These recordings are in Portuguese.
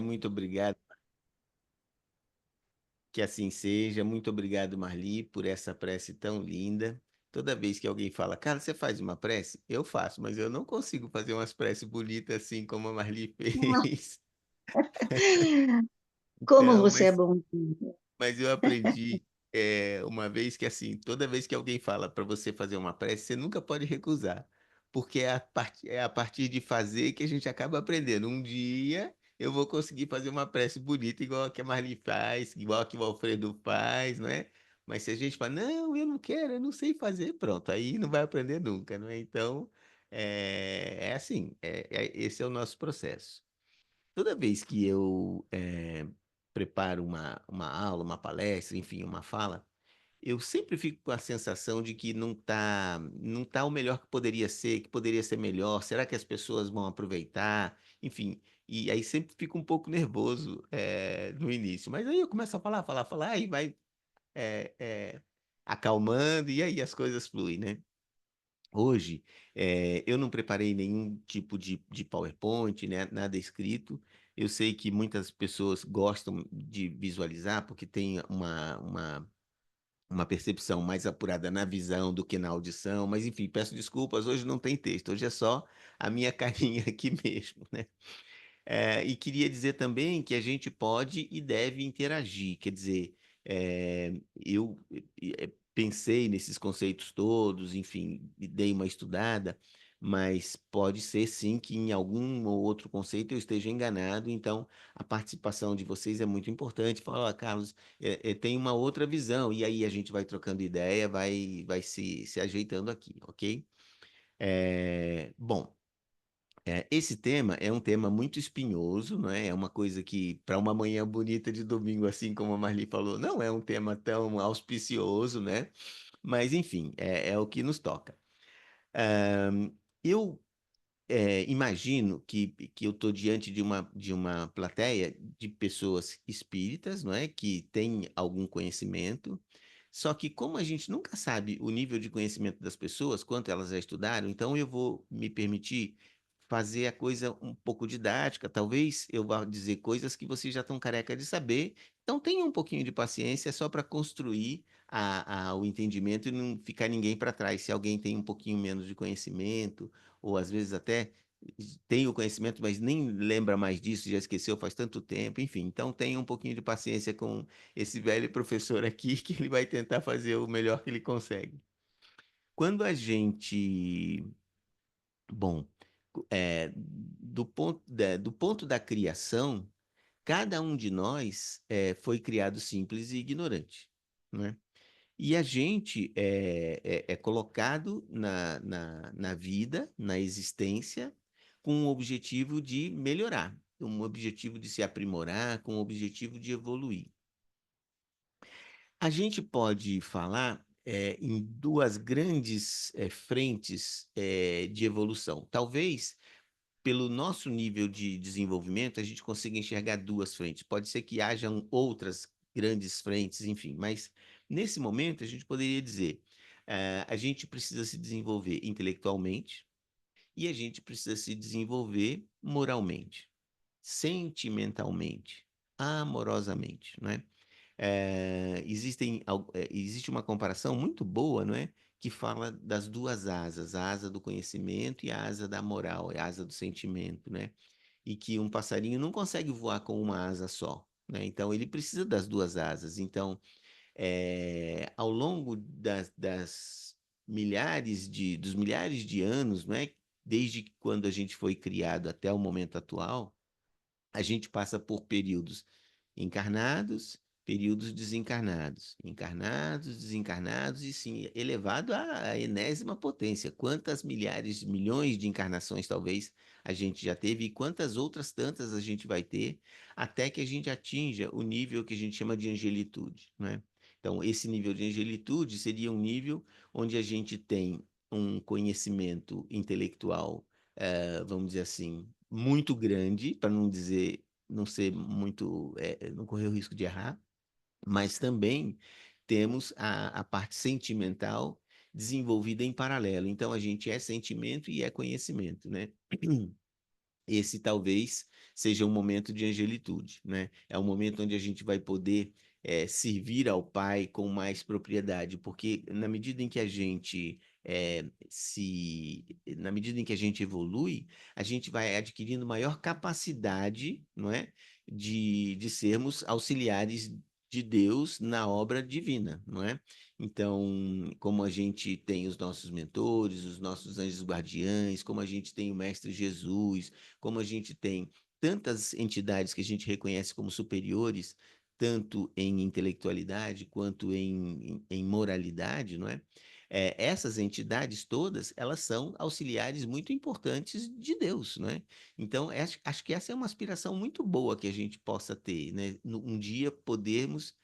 Muito obrigado, que assim seja. Muito obrigado, Marli, por essa prece tão linda. Toda vez que alguém fala, cara, você faz uma prece? Eu faço, mas eu não consigo fazer umas preces bonitas assim como a Marli fez. Como Então, você é bom. mas eu aprendi uma vez que assim, toda vez que alguém fala para você fazer uma prece, você nunca pode recusar, porque é a partir de fazer que a gente acaba aprendendo. Um dia eu vou conseguir fazer uma prece bonita igual a que a Marli faz, igual a que o Alfredo faz, não é? Mas se a gente fala, não, eu não quero, eu não sei fazer, pronto, aí não vai aprender nunca, não é? Então, é assim, esse é o nosso processo. Toda vez que eu preparo uma aula, uma palestra, enfim, uma fala, eu sempre fico com a sensação de que não tá o melhor que poderia ser melhor. Será que as pessoas vão aproveitar? Enfim, e aí sempre fico um pouco nervoso no início. Mas aí eu começo a falar, e vai é, é, acalmando, e aí as coisas fluem, né? Hoje, eu não preparei nenhum tipo de PowerPoint, né, nada escrito. Eu sei que muitas pessoas gostam de visualizar, porque tem uma percepção mais apurada na visão do que na audição, mas enfim, peço desculpas, hoje não tem texto, hoje é só a minha carinha aqui mesmo, né? E queria dizer também que a gente pode e deve interagir, quer dizer, eu pensei nesses conceitos todos, enfim, e dei uma estudada, mas pode ser sim que em algum ou outro conceito eu esteja enganado, então a participação de vocês é muito importante. Fala, "Ó, Carlos, tem uma outra visão", e aí a gente vai trocando ideia, vai se ajeitando aqui, ok? Bom. Esse tema é um tema muito espinhoso, não é? É uma coisa que, para uma manhã bonita de domingo, assim como a Marli falou, não é um tema tão auspicioso, né? Mas, enfim, é o que nos toca. Eu imagino que eu estou diante de uma plateia de pessoas espíritas, não é? Que têm algum conhecimento. Só que como a gente nunca sabe o nível de conhecimento das pessoas, quanto elas já estudaram, então eu vou me permitir fazer a coisa um pouco didática. Talvez eu vá dizer coisas que vocês já estão careca de saber. Então tenha um pouquinho de paciência só para construir o entendimento e não ficar ninguém para trás. Se alguém tem um pouquinho menos de conhecimento, ou às vezes até tem o conhecimento, mas nem lembra mais disso, já esqueceu faz tanto tempo, enfim. Então tenha um pouquinho de paciência com esse velho professor aqui, que ele vai tentar fazer o melhor que ele consegue. Quando a gente, bom, do ponto da criação, cada um de nós foi criado simples e ignorante, né? E a gente é colocado na vida, na existência, com o objetivo de melhorar, com o objetivo de se aprimorar, com o objetivo de evoluir. A gente pode falar em duas grandes frentes de evolução. Talvez, pelo nosso nível de desenvolvimento, a gente consiga enxergar duas frentes. Pode ser que hajam outras grandes frentes, enfim, mas nesse momento a gente poderia dizer: a gente precisa se desenvolver intelectualmente e a gente precisa se desenvolver moralmente, sentimentalmente, amorosamente, não é? Existe uma comparação muito boa, não é? Que fala das duas asas, a asa do conhecimento e a asa da moral, a asa do sentimento, né? E que um passarinho não consegue voar com uma asa só, né? Então ele precisa das duas asas. Então, ao longo dos milhares de anos, não é? Desde quando a gente foi criado até o momento atual, a gente passa por períodos encarnados, períodos desencarnados, encarnados, desencarnados, e sim, elevado à enésima potência. Quantas milhares, milhões de encarnações talvez a gente já teve e quantas outras tantas a gente vai ter, até que a gente atinja o nível que a gente chama de angelitude, né? Então, esse nível de angelitude seria um nível onde a gente tem um conhecimento intelectual, vamos dizer assim, muito grande, para não dizer, não ser muito, não correr o risco de errar, mas também temos a parte sentimental desenvolvida em paralelo. Então, a gente é sentimento e é conhecimento, né? esse talvez seja um momento de angelitude, né? É um momento onde a gente vai poder servir ao Pai com mais propriedade, porque na medida em que a gente na medida em que a gente evolui, a gente vai adquirindo maior capacidade, não é, de sermos auxiliares de Deus na obra divina, não é? Então, como a gente tem os nossos mentores, os nossos anjos guardiães, como a gente tem o Mestre Jesus, como a gente tem tantas entidades que a gente reconhece como superiores, tanto em intelectualidade quanto em moralidade, não é? Essas entidades todas, elas são auxiliares muito importantes de Deus, não é? Então, acho que essa é uma aspiração muito boa que a gente possa ter, né? Um dia podermos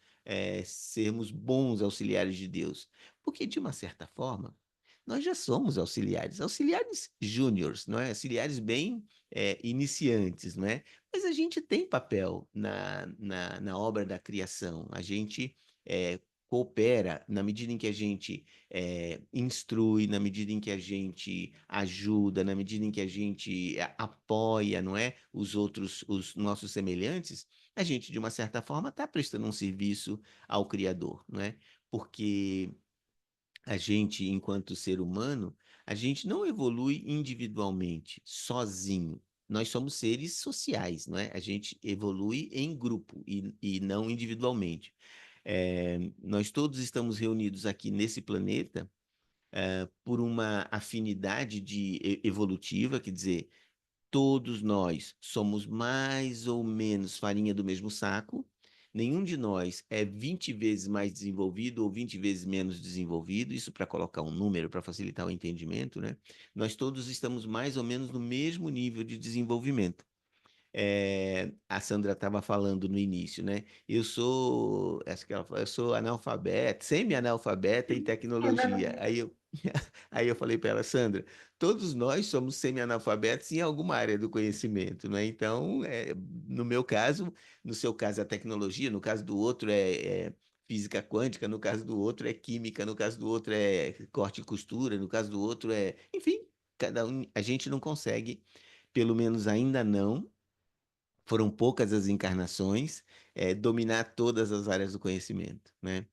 sermos bons auxiliares de Deus, porque de uma certa forma nós já somos auxiliares, auxiliares júniores, não é? Auxiliares bem iniciantes, não é? Mas a gente tem papel na obra da criação, a gente coopera na medida em que a gente instrui, na medida em que a gente ajuda, na medida em que a gente apoia, não é? Os outros, os nossos semelhantes, a gente, de uma certa forma, está prestando um serviço ao Criador, não é? Porque a gente, enquanto ser humano, a gente não evolui individualmente, sozinho. Nós somos seres sociais, não é? A gente evolui em grupo e não individualmente. Nós todos estamos reunidos aqui nesse planeta, por uma afinidade evolutiva, quer dizer, todos nós somos mais ou menos farinha do mesmo saco. Nenhum de nós é 20 vezes mais desenvolvido ou 20 vezes menos desenvolvido, isso para colocar um número, para facilitar o entendimento, né? Nós todos estamos mais ou menos no mesmo nível de desenvolvimento. A Sandra estava falando no início, né? Acho que ela falou, eu sou analfabeta, semi-analfabeta em tecnologia. Aí eu falei para ela, Sandra, todos nós somos semi-analfabetos em alguma área do conhecimento, né? Então, no meu caso, no seu caso é tecnologia, no caso do outro é física quântica, no caso do outro é química, no caso do outro é corte e costura, no caso do outro enfim, cada um, a gente não consegue, pelo menos ainda não, foram poucas as encarnações, dominar todas as áreas do conhecimento, né?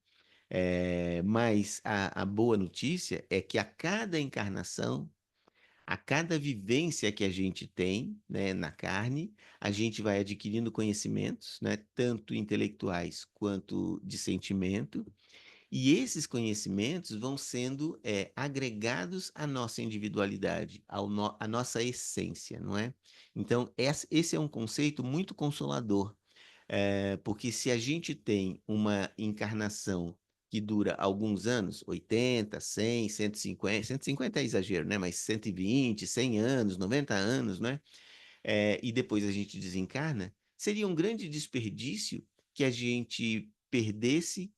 Mas a boa notícia é que a cada encarnação, a cada vivência que a gente tem, né, na carne, a gente vai adquirindo conhecimentos, né, tanto intelectuais quanto de sentimento, e esses conhecimentos vão sendo agregados à nossa individualidade, à nossa essência, não é? Então, esse é um conceito muito consolador, porque se a gente tem uma encarnação que dura alguns anos, 80, 100, 150, 150 é exagero, né? Mas 120, 100 anos, 90 anos, né? E depois a gente desencarna, seria um grande desperdício que a gente perdesse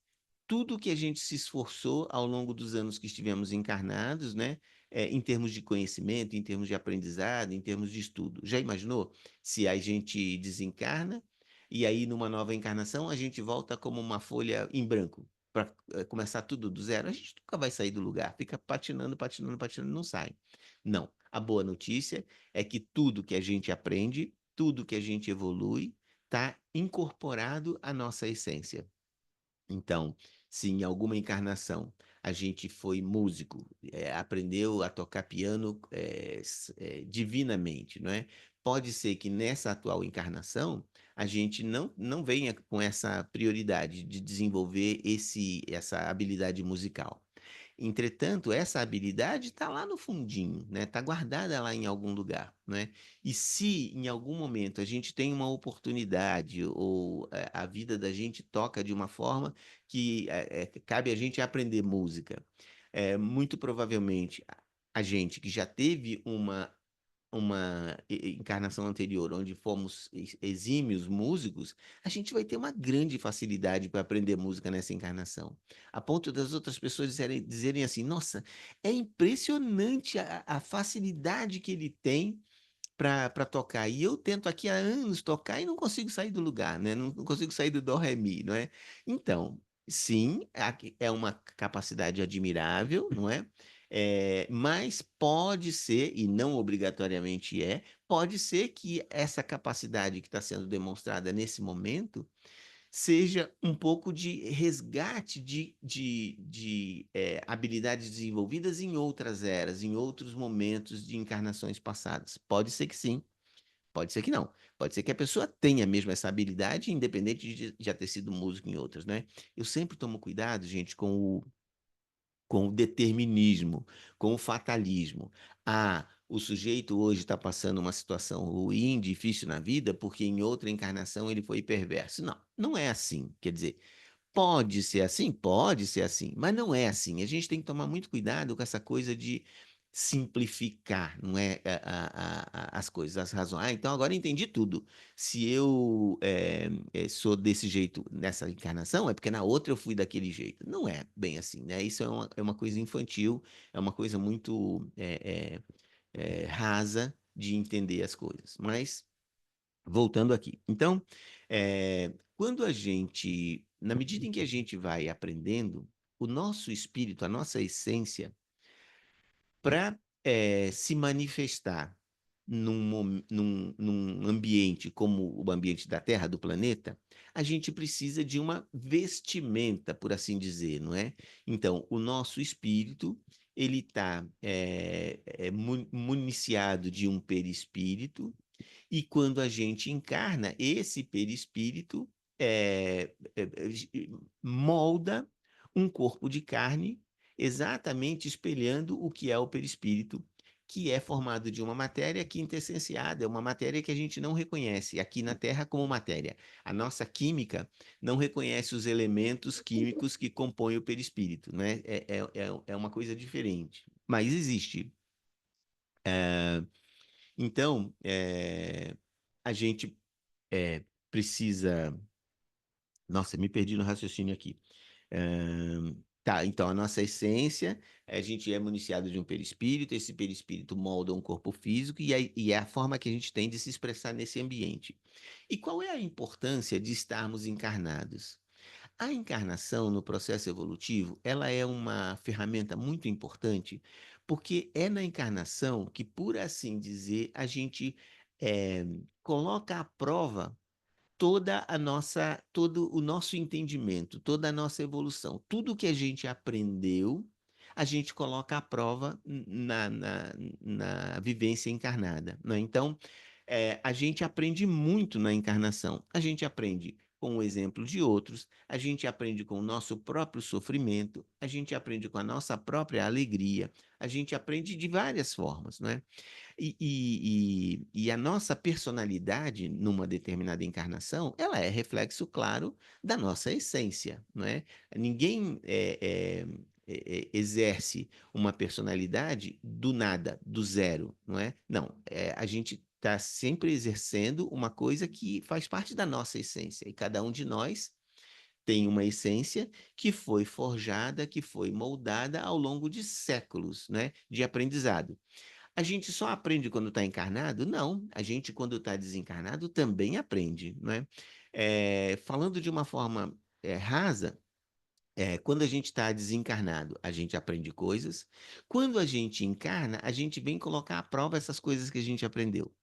tudo que a gente se esforçou ao longo dos anos que estivemos encarnados, né? Em termos de conhecimento, em termos de aprendizado, em termos de estudo. Já imaginou se a gente desencarna e aí numa nova encarnação a gente volta como uma folha em branco para começar tudo do zero? A gente nunca vai sair do lugar, fica patinando, patinando, patinando, não sai. Não. A boa notícia é que tudo que a gente aprende, tudo que a gente evolui, está incorporado à nossa essência. Então, se em alguma encarnação a gente foi músico, aprendeu a tocar piano divinamente, não é? Pode ser que nessa atual encarnação a gente não venha com essa prioridade de desenvolver essa habilidade musical. Entretanto, essa habilidade está lá no fundinho, né? Está guardada lá em algum lugar, né? E se em algum momento a gente tem uma oportunidade ou a vida da gente toca de uma forma que cabe a gente aprender música, muito provavelmente a gente que já teve uma encarnação anterior, onde fomos exímios músicos, a gente vai ter uma grande facilidade para aprender música nessa encarnação. A ponto das outras pessoas dizerem assim: nossa, é impressionante a facilidade que ele tem para tocar. E eu tento aqui há anos tocar e não consigo sair do lugar, né? Não consigo sair do dó, ré, mi, não é? Então, sim, é uma capacidade admirável, não é? Mas pode ser, e não obrigatoriamente pode ser que essa capacidade que está sendo demonstrada nesse momento seja um pouco de resgate de habilidades desenvolvidas em outras eras, em outros momentos de encarnações passadas. Pode ser que sim, pode ser que não. Pode ser que a pessoa tenha mesmo essa habilidade, independente de já ter sido músico em outras, né? Eu sempre tomo cuidado, gente, com o determinismo, com o fatalismo. Ah, o sujeito hoje está passando uma situação ruim, difícil na vida, porque em outra encarnação ele foi perverso. Não, não é assim. Quer dizer, pode ser assim, mas não é assim. A gente tem que tomar muito cuidado com essa coisa de simplificar, não é, as coisas, as razões. Ah, então agora eu entendi tudo. Se eu sou desse jeito nessa encarnação, é porque na outra eu fui daquele jeito. Não é bem assim, né? Isso é uma coisa infantil, é uma coisa muito rasa de entender as coisas. Mas voltando aqui. Então, quando a gente, na medida em que a gente vai aprendendo, o nosso espírito, a nossa essência, para se manifestar num ambiente como o ambiente da Terra, do planeta, a gente precisa de uma vestimenta, por assim dizer, não é? Então, o nosso espírito, ele está municiado de um perispírito, e quando a gente encarna, esse perispírito molda um corpo de carne exatamente espelhando o que é o perispírito, que é formado de uma matéria quintessenciada, é uma matéria que a gente não reconhece aqui na Terra como matéria. A nossa química não reconhece os elementos químicos que compõem o perispírito, né? É uma coisa diferente, mas existe. Então, a gente precisa. Nossa, me perdi no raciocínio aqui. Tá, então a nossa essência, a gente é municiado de um perispírito, esse perispírito molda um corpo físico e é a forma que a gente tem de se expressar nesse ambiente. E qual é a importância de estarmos encarnados? A encarnação no processo evolutivo, ela é uma ferramenta muito importante, porque é na encarnação que, por assim dizer, a gente eh, coloca à prova todo o nosso entendimento, toda a nossa evolução, tudo que a gente aprendeu, a gente coloca à prova na vivência encarnada, né? Então, a gente aprende muito na encarnação. A gente aprende com o exemplo de outros, a gente aprende com o nosso próprio sofrimento, a gente aprende com a nossa própria alegria, a gente aprende de várias formas, não é? E a nossa personalidade numa determinada encarnação, ela é reflexo claro da nossa essência, não é? Ninguém exerce uma personalidade do nada, do zero, não é? Não, a gente está sempre exercendo uma coisa que faz parte da nossa essência, e cada um de nós tem uma essência que foi forjada, que foi moldada ao longo de séculos, né, de aprendizado. A gente só aprende quando está encarnado? Não, a gente, quando está desencarnado, também aprende, não é? Falando de uma forma rasa, quando a gente está desencarnado, a gente aprende coisas. Quando a gente encarna, a gente vem colocar à prova essas coisas que a gente aprendeu.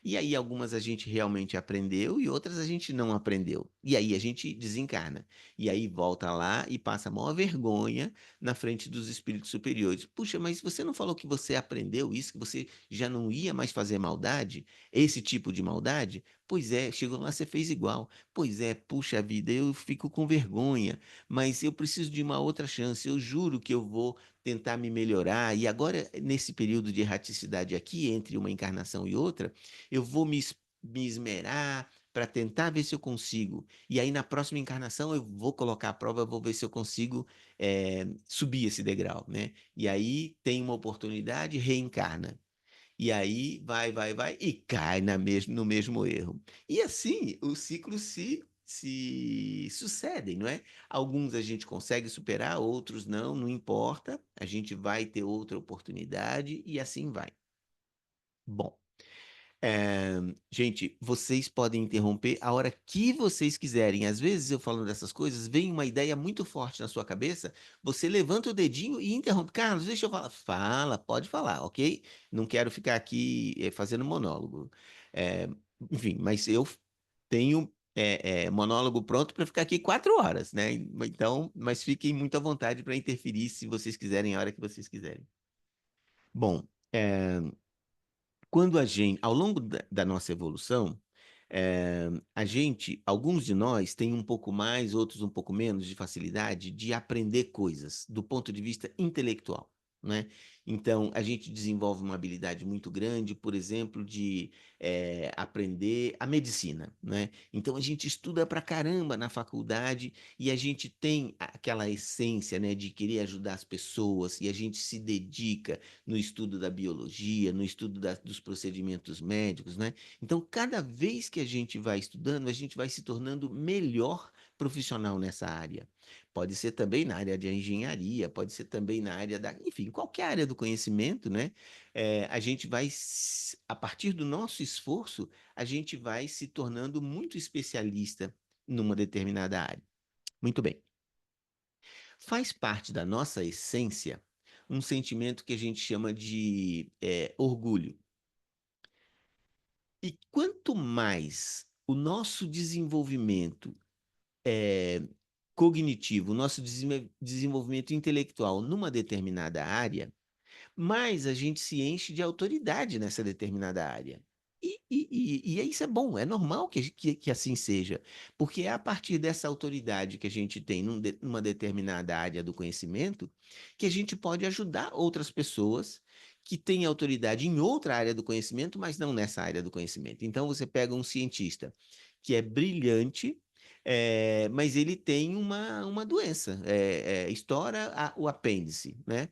E aí algumas a gente realmente aprendeu e outras a gente não aprendeu. E aí a gente desencarna. E aí volta lá e passa a maior vergonha na frente dos espíritos superiores. Puxa, mas você não falou que você aprendeu isso, que você já não ia mais fazer maldade? Esse tipo de maldade? Pois é, chegou lá, você fez igual. Pois é, puxa vida, eu fico com vergonha, mas eu preciso de uma outra chance. Eu juro que eu vou tentar me melhorar. E agora, nesse período de erraticidade aqui, entre uma encarnação e outra, eu vou me esmerar para tentar ver se eu consigo. E aí, na próxima encarnação, eu vou colocar a prova, eu vou ver se eu consigo subir esse degrau, né? E aí tem uma oportunidade, reencarna. E aí vai e cai no mesmo erro. E assim, os ciclos se sucedem, não é? Alguns a gente consegue superar, outros não, não importa. A gente vai ter outra oportunidade e assim vai. Bom. É, gente, vocês podem interromper a hora que vocês quiserem. Às vezes, eu falando dessas coisas, vem uma ideia muito forte na sua cabeça, você levanta o dedinho e interrompe. Carlos, deixa eu falar. Fala, pode falar, ok? Não quero ficar aqui fazendo monólogo. É, enfim, mas eu tenho monólogo pronto para ficar aqui 4 horas, né? Então, mas fiquem muito à vontade para interferir se vocês quiserem, a hora que vocês quiserem. Bom, é, quando a gente, ao longo da nossa evolução, a gente, alguns de nós têm um pouco mais, outros um pouco menos de facilidade de aprender coisas do ponto de vista intelectual, né? Então, a gente desenvolve uma habilidade muito grande, por exemplo, de aprender a medicina, né? Então, a gente estuda pra caramba na faculdade e a gente tem aquela essência, né, de querer ajudar as pessoas e a gente se dedica no estudo da biologia, no estudo dos procedimentos médicos, né? Então, cada vez que a gente vai estudando, a gente vai se tornando melhor profissional nessa área. Pode ser também na área de engenharia, pode ser também na área da, enfim, qualquer área do conhecimento, né? A gente vai, a partir do nosso esforço, a gente vai se tornando muito especialista numa determinada área. Muito bem. Faz parte da nossa essência um sentimento que a gente chama de orgulho. E quanto mais o nosso desenvolvimento é, cognitivo, o nosso desenvolvimento intelectual numa determinada área, mais a gente se enche de autoridade nessa determinada área. E isso é bom, é normal que assim seja, porque é a partir dessa autoridade que a gente tem numa determinada área do conhecimento que a gente pode ajudar outras pessoas que têm autoridade em outra área do conhecimento, mas não nessa área do conhecimento. Então, você pega um cientista que é brilhante, mas ele tem uma doença, estoura o apêndice, né?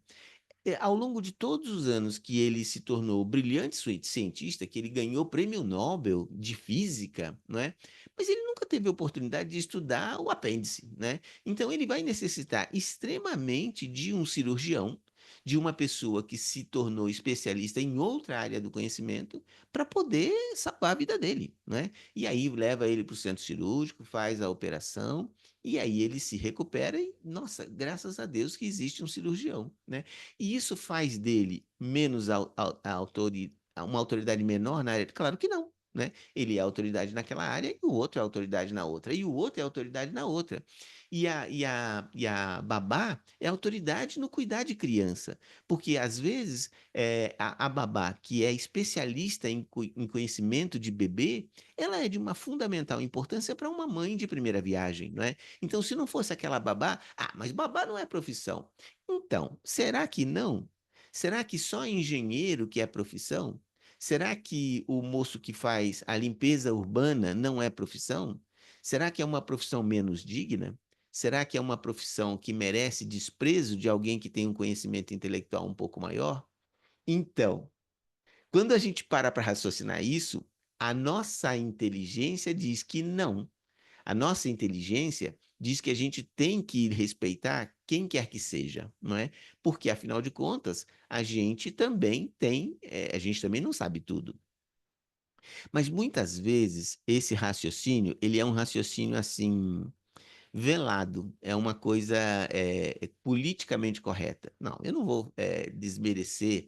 Ao longo de todos os anos que ele se tornou brilhante cientista, que ele ganhou prêmio Nobel de física, não é? Mas ele nunca teve oportunidade de estudar o apêndice, né? Então ele vai necessitar extremamente de um cirurgião, de uma pessoa que se tornou especialista em outra área do conhecimento para poder salvar a vida dele, né? E aí leva ele para o centro cirúrgico, faz a operação e aí ele se recupera e, nossa, graças a Deus que existe um cirurgião, né? E isso faz dele menos uma autoridade menor na área? Claro que não, né? Ele é autoridade naquela área e o outro é autoridade na outra, e o outro é autoridade na outra. E a babá é autoridade no cuidar de criança, porque às vezes a babá, que é especialista em conhecimento de bebê, ela é de uma fundamental importância para uma mãe de primeira viagem, não é? Então, se não fosse aquela babá, mas babá não é profissão. Então, será que não? Será que só engenheiro que é profissão? Será que o moço que faz a limpeza urbana não é profissão? Será que é uma profissão menos digna? Será que é uma profissão que merece desprezo de alguém que tem um conhecimento intelectual um pouco maior? Então, quando a gente para raciocinar isso, a nossa inteligência diz que não. A nossa inteligência diz que a gente tem que respeitar quem quer que seja, não é? Porque, afinal de contas, a gente também não sabe tudo. Mas muitas vezes esse raciocínio, ele é um raciocínio assim velado, é uma coisa politicamente correta. Não, eu não vou desmerecer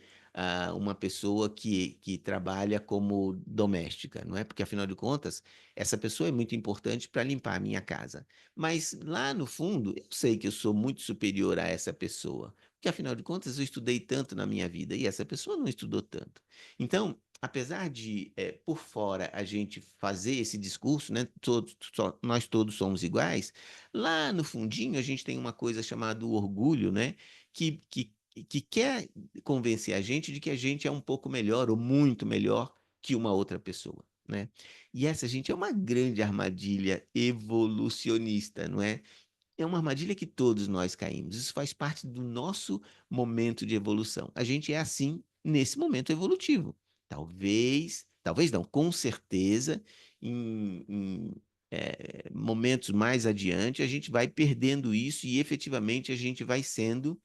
uma pessoa que trabalha como doméstica, não é? Porque, afinal de contas, essa pessoa é muito importante para limpar a minha casa. Mas lá no fundo, eu sei que eu sou muito superior a essa pessoa. Porque, afinal de contas, eu estudei tanto na minha vida e essa pessoa não estudou tanto. Então, apesar de, por fora, a gente fazer esse discurso, né? Nós todos somos iguais. Lá no fundinho, a gente tem uma coisa chamada orgulho, né? Que, que, que quer convencer a gente de que a gente é um pouco melhor ou muito melhor que uma outra pessoa, né? E essa, gente, é uma grande armadilha evolucionista, não é? É uma armadilha que todos nós caímos. Isso faz parte do nosso momento de evolução. A gente é assim nesse momento evolutivo. Talvez não, com certeza, em momentos mais adiante, a gente vai perdendo isso e efetivamente a gente vai sendo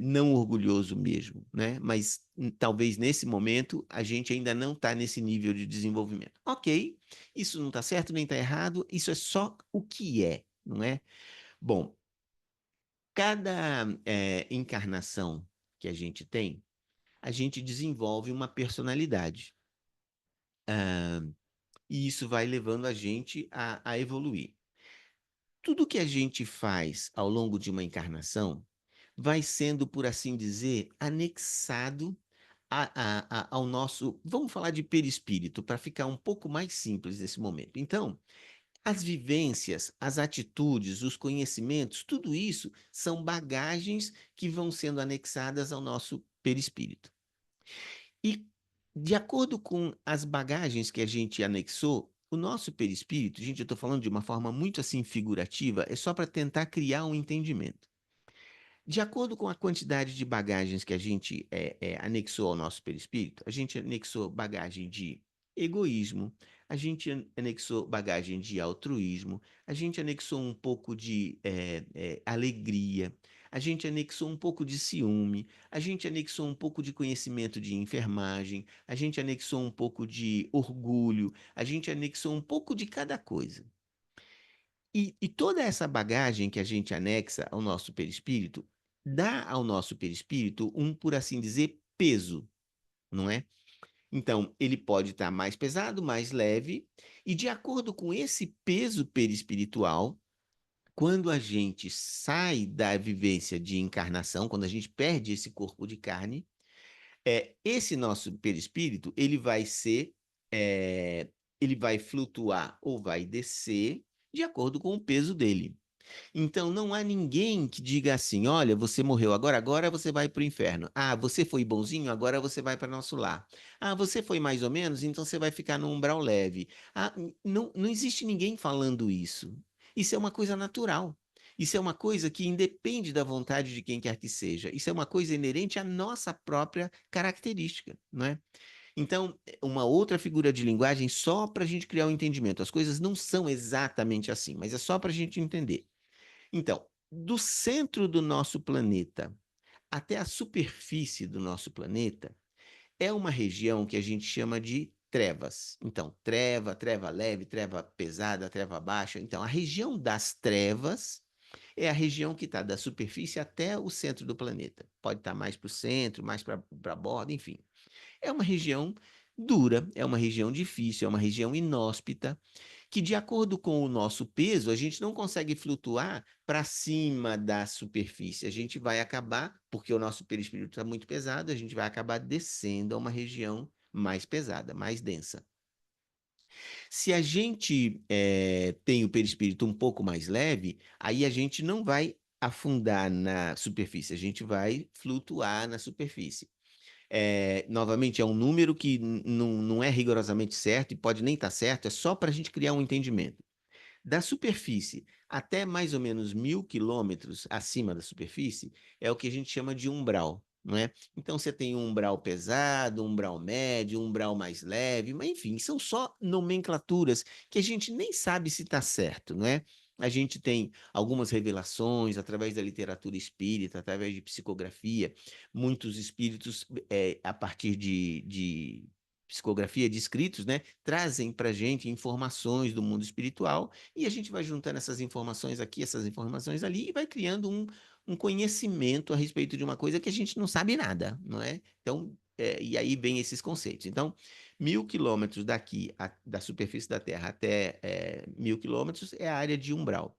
não orgulhoso mesmo, né? Mas talvez nesse momento a gente ainda não está nesse nível de desenvolvimento. Ok, isso não está certo nem está errado, isso é só o que é, não é? Bom, cada encarnação que a gente tem, a gente desenvolve uma personalidade. Ah, e isso vai levando a gente a evoluir. Tudo que a gente faz ao longo de uma encarnação vai sendo, por assim dizer, anexado ao nosso, vamos falar de perispírito, para ficar um pouco mais simples nesse momento. Então, as vivências, as atitudes, os conhecimentos, tudo isso são bagagens que vão sendo anexadas ao nosso perispírito. E, de acordo com as bagagens que a gente anexou, o nosso perispírito, gente, eu estou falando de uma forma muito assim figurativa, é só para tentar criar um entendimento. De acordo com a quantidade de bagagens que a gente anexou ao nosso perispírito, a gente anexou bagagem de egoísmo, a gente anexou bagagem de altruísmo, a gente anexou um pouco de alegria, a gente anexou um pouco de ciúme, a gente anexou um pouco de conhecimento de enfermagem, a gente anexou um pouco de orgulho, a gente anexou um pouco de cada coisa. E toda essa bagagem que a gente anexa ao nosso perispírito, dá ao nosso perispírito um, por assim dizer, peso, não é? Então, ele pode estar mais pesado, mais leve, e de acordo com esse peso perispiritual, quando a gente sai da vivência de encarnação, quando a gente perde esse corpo de carne, esse nosso perispírito, ele vai ser, ele vai flutuar ou vai descer de acordo com o peso dele. Então não há ninguém que diga assim: olha, você morreu agora você vai para o inferno. Ah, você foi bonzinho, agora você vai para nosso lar. Ah, você foi mais ou menos, então você vai ficar no umbral leve. Ah, não existe ninguém falando isso. Isso é uma coisa natural. Isso é uma coisa que independe da vontade de quem quer que seja. Isso é uma coisa inerente à nossa própria característica, não é? Então, uma outra figura de linguagem só para a gente criar um entendimento. As coisas não são exatamente assim, mas é só para a gente entender. Então, do centro do nosso planeta até a superfície do nosso planeta é uma região que a gente chama de trevas. Então, treva, treva leve, treva pesada, treva baixa. Então, a região das trevas é a região que está da superfície até o centro do planeta. Pode estar mais para o centro, mais para a borda, enfim. É uma região dura, é uma região difícil, é uma região inóspita, que de acordo com o nosso peso, a gente não consegue flutuar para cima da superfície. A gente vai acabar, porque o nosso perispírito está muito pesado, a gente vai acabar descendo a uma região mais pesada, mais densa. Se a gente tem o perispírito um pouco mais leve, aí a gente não vai afundar na superfície, a gente vai flutuar na superfície. Novamente, é um número que não é rigorosamente certo e pode nem estar certo, é só para a gente criar um entendimento. Da superfície até mais ou menos 1.000 quilômetros acima da superfície é o que a gente chama de umbral, não é? Então você tem um umbral pesado, um umbral médio, um umbral mais leve, mas enfim, são só nomenclaturas que a gente nem sabe se está certo, não é? A gente tem algumas revelações através da literatura espírita, através de psicografia, muitos espíritos, a partir de psicografia, de escritos, né, trazem para a gente informações do mundo espiritual e a gente vai juntando essas informações aqui, essas informações ali, e vai criando um conhecimento a respeito de uma coisa que a gente não sabe nada, não é? Então, e aí vem esses conceitos. Então, 1.000 quilômetros daqui, da superfície da Terra até 1.000 quilômetros é a área de umbral,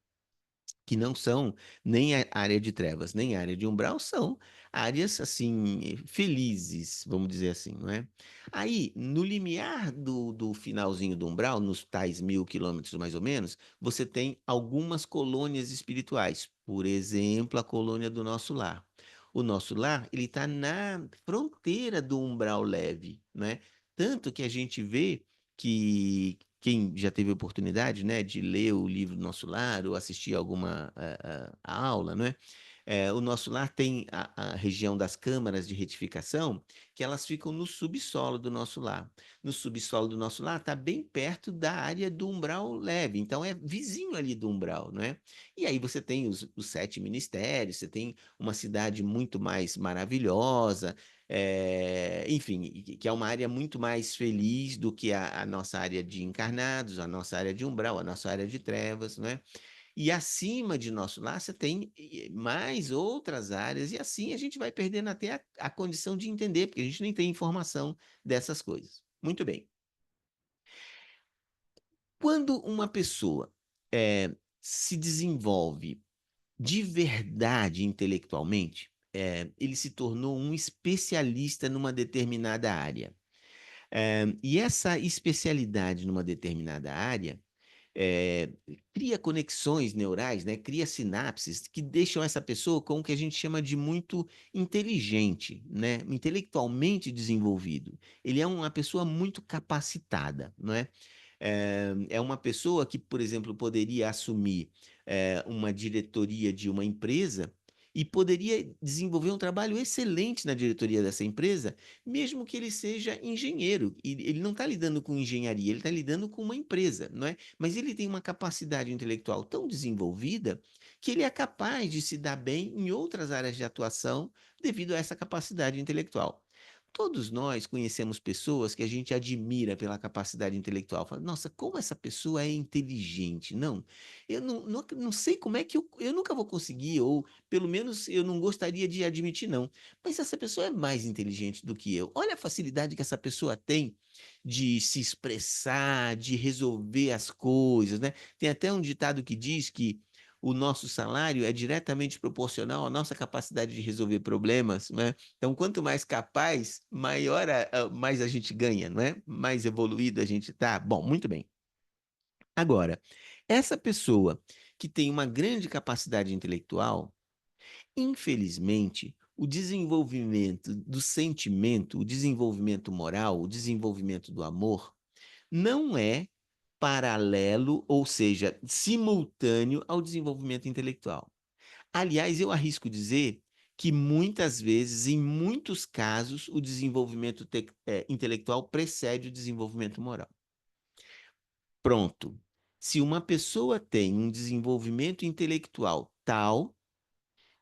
que não são nem a área de trevas, nem a área de umbral, são áreas assim felizes, vamos dizer assim, não é? Aí, no limiar do finalzinho do umbral, nos tais 1.000 quilômetros mais ou menos, você tem algumas colônias espirituais. Por exemplo, a colônia do nosso lar. O nosso lar, ele está na fronteira do umbral leve, né? Tanto que a gente vê que quem já teve oportunidade, né, de ler o livro do Nosso Lar ou assistir alguma aula, né, O nosso lar tem a região das câmaras de retificação, que elas ficam no subsolo do nosso lar. No subsolo do nosso lar está bem perto da área do umbral leve, então é vizinho ali do umbral, não é? E aí você tem os 7 ministérios, você tem uma cidade muito mais maravilhosa, enfim, que é uma área muito mais feliz do que a nossa área de encarnados, a nossa área de umbral, a nossa área de trevas, não é? E acima de nosso lar você tem mais outras áreas, e assim a gente vai perdendo até a condição de entender, porque a gente nem tem informação dessas coisas. Muito bem. Quando uma pessoa se desenvolve de verdade intelectualmente, ele se tornou um especialista numa determinada área. E essa especialidade numa determinada área eh, cria conexões neurais, né? Cria sinapses que deixam essa pessoa com o que a gente chama de muito inteligente, né? Intelectualmente desenvolvido. Ele é uma pessoa muito capacitada, não é? É uma pessoa que, por exemplo, poderia assumir uma diretoria de uma empresa e poderia desenvolver um trabalho excelente na diretoria dessa empresa, mesmo que ele seja engenheiro. E ele não está lidando com engenharia, ele está lidando com uma empresa, não é? Mas ele tem uma capacidade intelectual tão desenvolvida que ele é capaz de se dar bem em outras áreas de atuação devido a essa capacidade intelectual. Todos nós conhecemos pessoas que a gente admira pela capacidade intelectual. Fala, nossa, como essa pessoa é inteligente. Não, eu não sei como é que eu nunca vou conseguir, ou pelo menos eu não gostaria de admitir, não. Mas essa pessoa é mais inteligente do que eu. Olha a facilidade que essa pessoa tem de se expressar, de resolver as coisas, né? Tem até um ditado que diz que o nosso salário é diretamente proporcional à nossa capacidade de resolver problemas, né? Então, quanto mais capaz, maior mais a gente ganha, não é? Mais evoluído a gente está. Bom, muito bem. Agora, essa pessoa que tem uma grande capacidade intelectual, infelizmente, o desenvolvimento do sentimento, o desenvolvimento moral, o desenvolvimento do amor, não é paralelo, ou seja, simultâneo ao desenvolvimento intelectual. Aliás, eu arrisco dizer que muitas vezes, em muitos casos, o desenvolvimento intelectual precede o desenvolvimento moral. Pronto. Se uma pessoa tem um desenvolvimento intelectual tal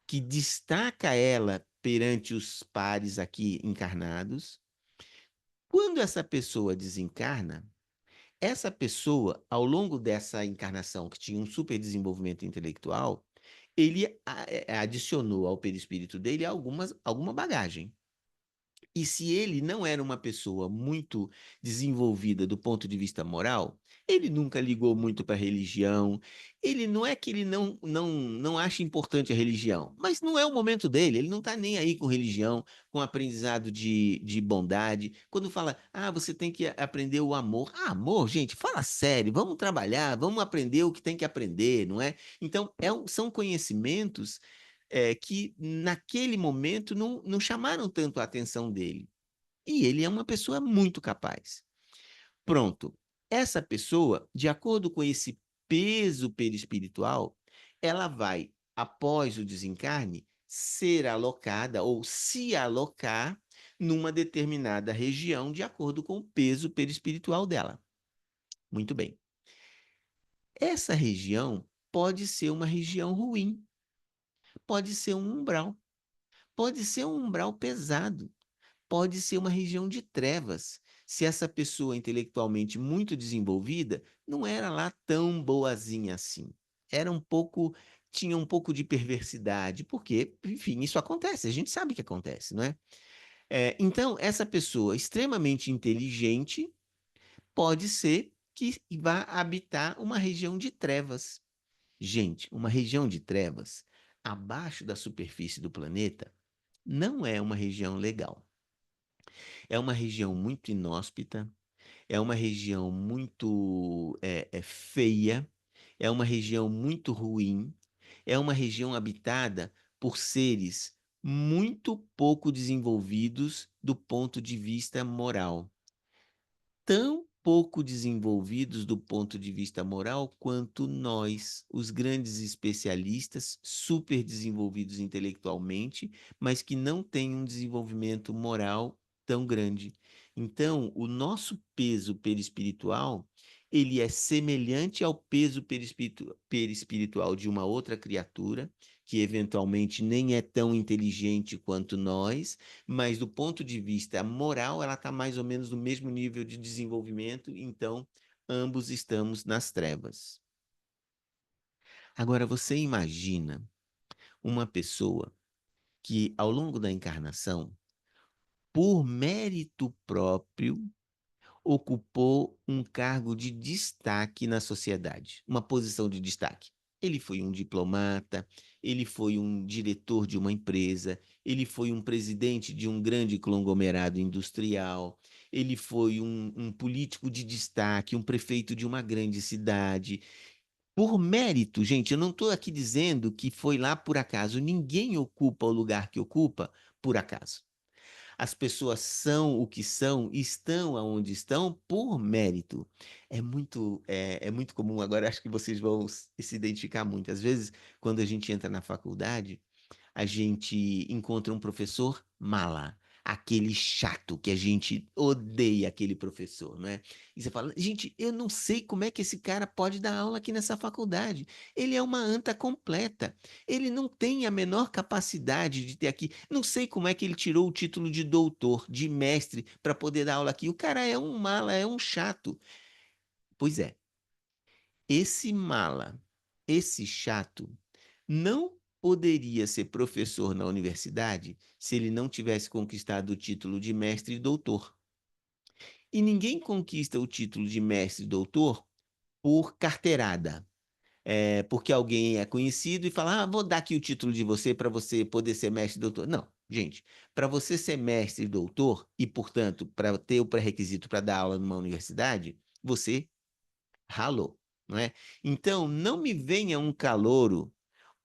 que destaca ela perante os pares aqui encarnados, quando essa pessoa desencarna, essa pessoa, ao longo dessa encarnação que tinha um super desenvolvimento intelectual, ele adicionou ao perispírito dele alguma bagagem. E se ele não era uma pessoa muito desenvolvida do ponto de vista moral, ele nunca ligou muito para a religião. Ele não é que ele não acha importante a religião, mas não é o momento dele. Ele não está nem aí com religião, com aprendizado de bondade. Quando fala, você tem que aprender o amor. Amor, gente, fala sério, vamos trabalhar, vamos aprender o que tem que aprender, não é? Então, são conhecimentos que naquele momento não chamaram tanto a atenção dele. E ele é uma pessoa muito capaz. Pronto. Essa pessoa, de acordo com esse peso perispiritual, ela vai, após o desencarne, ser alocada ou se alocar numa determinada região de acordo com o peso perispiritual dela. Muito bem. Essa região pode ser uma região ruim, pode ser um umbral. Pode ser um umbral pesado, pode ser uma região de trevas. Se essa pessoa intelectualmente muito desenvolvida não era lá tão boazinha assim. Era um pouco, tinha um pouco de perversidade, porque, enfim, isso acontece, a gente sabe que acontece, não é? Então, essa pessoa extremamente inteligente pode ser que vá habitar uma região de trevas. Gente, uma região de trevas abaixo da superfície do planeta não é uma região legal. É uma região muito inóspita, é uma região muito feia, é uma região muito ruim, é uma região habitada por seres muito pouco desenvolvidos do ponto de vista moral. Tão pouco desenvolvidos do ponto de vista moral quanto nós, os grandes especialistas, super desenvolvidos intelectualmente, mas que não têm um desenvolvimento moral tão grande. Então, o nosso peso perispiritual, ele é semelhante ao peso perispiritual de uma outra criatura, que eventualmente nem é tão inteligente quanto nós, mas do ponto de vista moral, ela está mais ou menos no mesmo nível de desenvolvimento, então ambos estamos nas trevas. Agora, você imagina uma pessoa que, ao longo da encarnação, por mérito próprio, ocupou um cargo de destaque na sociedade, uma posição de destaque. Ele foi um diplomata, ele foi um diretor de uma empresa, ele foi um presidente de um grande conglomerado industrial, ele foi um político de destaque, um prefeito de uma grande cidade. Por mérito, gente, eu não estou aqui dizendo que foi lá por acaso. Ninguém ocupa o lugar que ocupa por acaso. As pessoas são o que são, estão aonde estão por mérito. É muito comum, agora acho que vocês vão se identificar muito. Às vezes, quando a gente entra na faculdade, a gente encontra um professor mala, aquele chato que a gente odeia aquele professor, não é? E você fala, gente, eu não sei como é que esse cara pode dar aula aqui nessa faculdade. Ele é uma anta completa. Ele não tem a menor capacidade de ter aqui. Não sei como é que ele tirou o título de doutor, de mestre, para poder dar aula aqui. O cara é um mala, é um chato. Pois é, esse mala, esse chato, não poderia ser professor na universidade se ele não tivesse conquistado o título de mestre e doutor. E ninguém conquista o título de mestre e doutor por carteirada. Porque alguém é conhecido e fala, vou dar aqui o título de você para você poder ser mestre e doutor. Não, gente, para você ser mestre e doutor e, portanto, para ter o pré-requisito para dar aula numa universidade, você ralou, não é? Então, não me venha um calouro,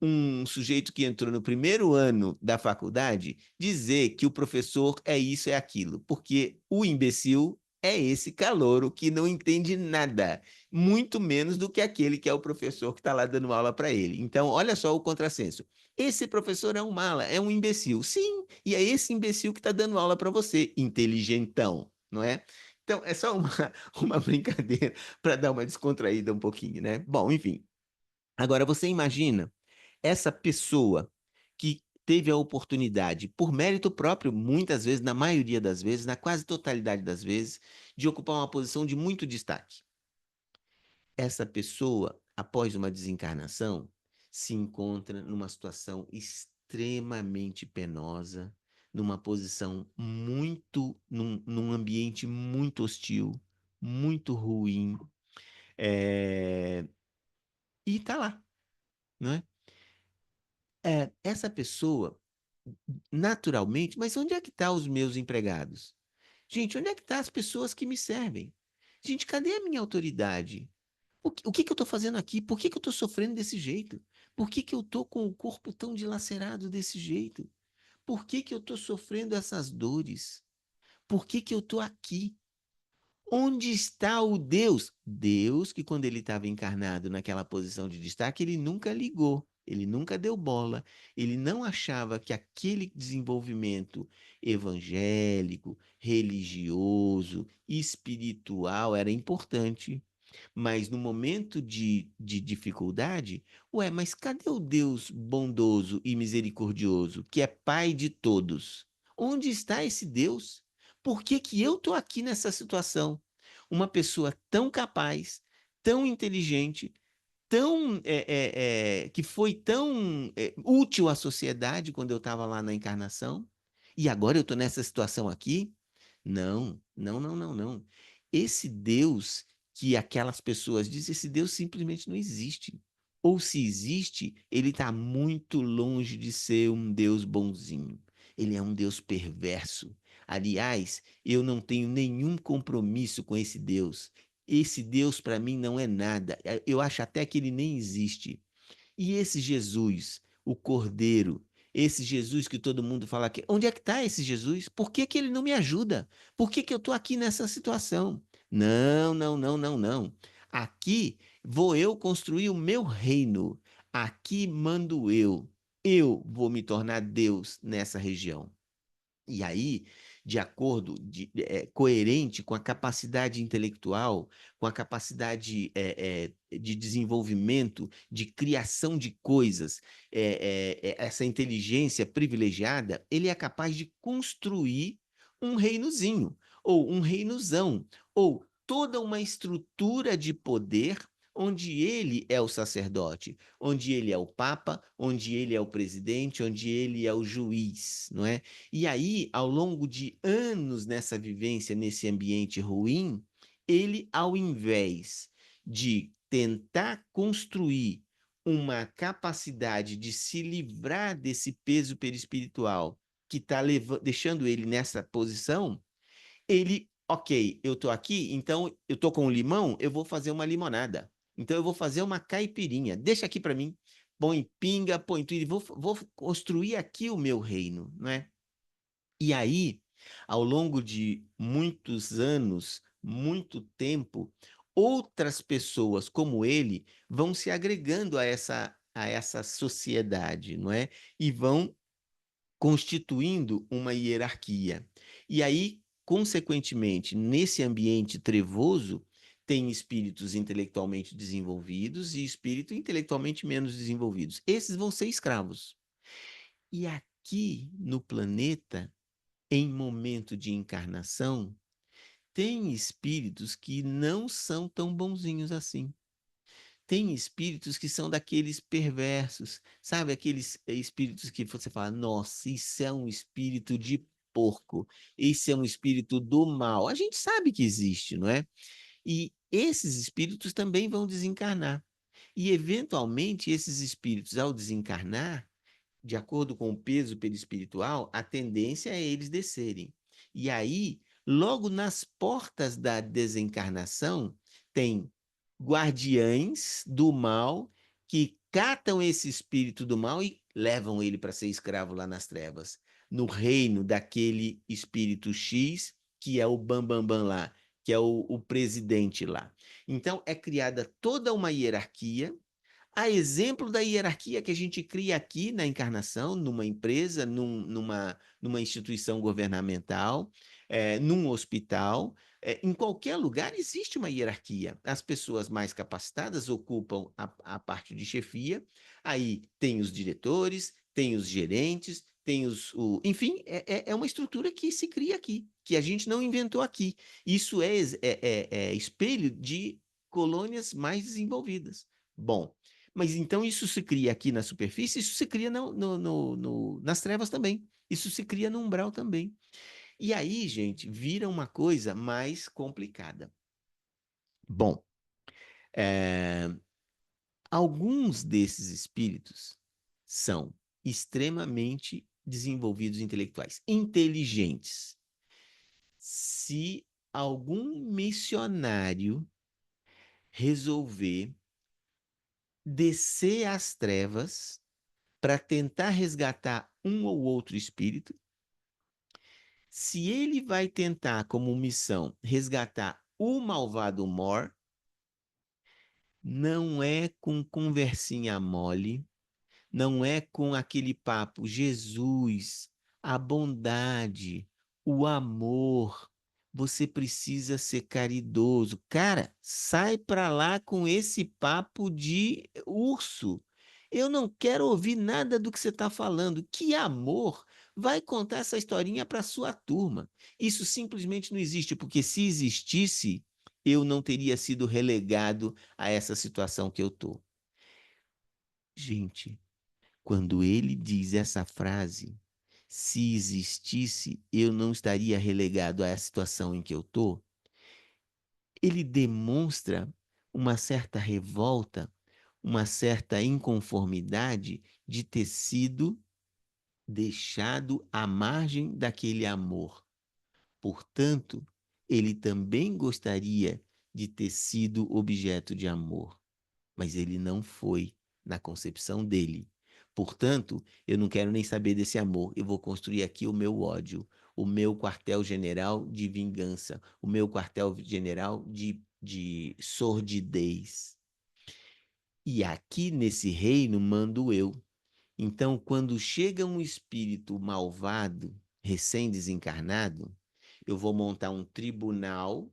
um sujeito que entrou no primeiro ano da faculdade dizer que o professor é isso, é aquilo, porque o imbecil é esse calouro que não entende nada, muito menos do que aquele que é o professor que está lá dando aula para ele. Então, olha só o contrassenso. Esse professor é um mala, é um imbecil. Sim, e é esse imbecil que está dando aula para você, inteligentão, não é? Então, é só uma brincadeira para dar uma descontraída um pouquinho, né? Bom, enfim. Agora, você imagina essa pessoa que teve a oportunidade, por mérito próprio, muitas vezes, na maioria das vezes, na quase totalidade das vezes, de ocupar uma posição de muito destaque. Essa pessoa, após uma desencarnação, se encontra numa situação extremamente penosa, numa posição num ambiente muito hostil, muito ruim, e está lá, não é? Essa pessoa, naturalmente, mas onde é que estão os meus empregados? Gente, onde é que estão as pessoas que me servem? Gente, cadê a minha autoridade? O que que eu estou fazendo aqui? Por que que eu estou sofrendo desse jeito? Por que que eu estou com o corpo tão dilacerado desse jeito? Por que que eu estou sofrendo essas dores? Por que que eu estou aqui? Onde está o Deus? Deus que, quando ele estava encarnado naquela posição de destaque, ele nunca ligou, ele nunca deu bola, ele não achava que aquele desenvolvimento evangélico, religioso, espiritual era importante. Mas no momento de dificuldade, mas cadê o Deus bondoso e misericordioso, que é Pai de todos? Onde está esse Deus? Por que que eu estou aqui nessa situação? Uma pessoa tão capaz, tão inteligente, que foi tão útil à sociedade quando eu estava lá na encarnação, e agora eu estou nessa situação aqui? Não, não, não, não, não. Esse Deus que aquelas pessoas dizem, esse Deus simplesmente não existe. Ou se existe, ele está muito longe de ser um Deus bonzinho. Ele é um Deus perverso. Aliás, eu não tenho nenhum compromisso com esse Deus. Esse Deus para mim não é nada. Eu acho até que ele nem existe. E esse Jesus, o Cordeiro, Esse Jesus que todo mundo fala que. Onde é que está esse Jesus? Por que que ele não me ajuda? Por que que eu estou aqui nessa situação? Não, não, não, não, não. Aqui vou eu construir o meu reino. Aqui mando eu. Eu vou me tornar Deus nessa região. E aí, de acordo, coerente com a capacidade intelectual, com a capacidade de desenvolvimento, de criação de coisas, essa inteligência privilegiada, ele é capaz de construir um reinozinho, ou um reinozão, ou toda uma estrutura de poder onde ele é o sacerdote, onde ele é o papa, onde ele é o presidente, onde ele é o juiz, não é? E aí, ao longo de anos nessa vivência, nesse ambiente ruim, ele, ao invés de tentar construir uma capacidade de se livrar desse peso perispiritual que está deixando ele nessa posição, ele, ok, eu estou aqui, então eu estou com um limão, eu vou fazer uma limonada. Então eu vou fazer uma caipirinha. Deixa aqui para mim. Põe pinga, põe tudo, e vou construir aqui o meu reino, não é? E aí, ao longo de muitos anos, muito tempo, outras pessoas como ele vão se agregando a essa sociedade, não é? E vão constituindo uma hierarquia. E aí, consequentemente, nesse ambiente trevoso, tem espíritos intelectualmente desenvolvidos e espíritos intelectualmente menos desenvolvidos. Esses vão ser escravos. E aqui no planeta, em momento de encarnação, tem espíritos que não são tão bonzinhos assim. Tem espíritos que são daqueles perversos, sabe? Aqueles espíritos que você fala, nossa, isso é um espírito de porco, isso é um espírito do mal. A gente sabe que existe, não é? E esses espíritos também vão desencarnar. E, eventualmente, esses espíritos, ao desencarnar, de acordo com o peso perispiritual, a tendência é eles descerem. E aí, logo nas portas da desencarnação, tem guardiães do mal que catam esse espírito do mal e levam ele para ser escravo lá nas trevas, no reino daquele espírito X, que é o Bambambam Bam, Bam lá, que é o presidente lá. Então, é criada toda uma hierarquia a exemplo da hierarquia que a gente cria aqui na encarnação, numa empresa, numa instituição governamental, num hospital, em qualquer lugar existe uma hierarquia. As pessoas mais capacitadas ocupam a parte de chefia, aí tem os diretores, tem os gerentes, tem enfim, é uma estrutura que se cria aqui, que a gente não inventou aqui. Isso é espelho de colônias mais desenvolvidas. Bom, mas então isso se cria aqui na superfície, isso se cria nas trevas também. Isso se cria no umbral também. E aí, gente, vira uma coisa mais complicada. Bom, é, alguns desses espíritos são extremamente desenvolvidos intelectuais, inteligentes. Se algum missionário resolver descer às trevas para tentar resgatar um ou outro espírito, se ele vai tentar, como missão, resgatar o malvado Mor, não é com conversinha mole, não é com aquele papo, Jesus, a bondade, o amor, você precisa ser caridoso. Cara, sai pra lá com esse papo de urso. Eu não quero ouvir nada do que você está falando. Que amor! Vai contar essa historinha para sua turma. Isso simplesmente não existe, porque se existisse, eu não teria sido relegado a essa situação que eu estou. Gente, quando ele diz essa frase, se existisse, eu não estaria relegado à situação em que eu estou, ele demonstra uma certa revolta, uma certa inconformidade de ter sido deixado à margem daquele amor. Portanto, ele também gostaria de ter sido objeto de amor, mas ele não foi na concepção dele, Portanto, eu não quero nem saber desse amor. Eu vou construir aqui o meu ódio, o meu quartel-general de vingança, o meu quartel-general de sordidez. E aqui nesse reino mando eu. Então, quando chega um espírito malvado, recém-desencarnado, eu vou montar um tribunal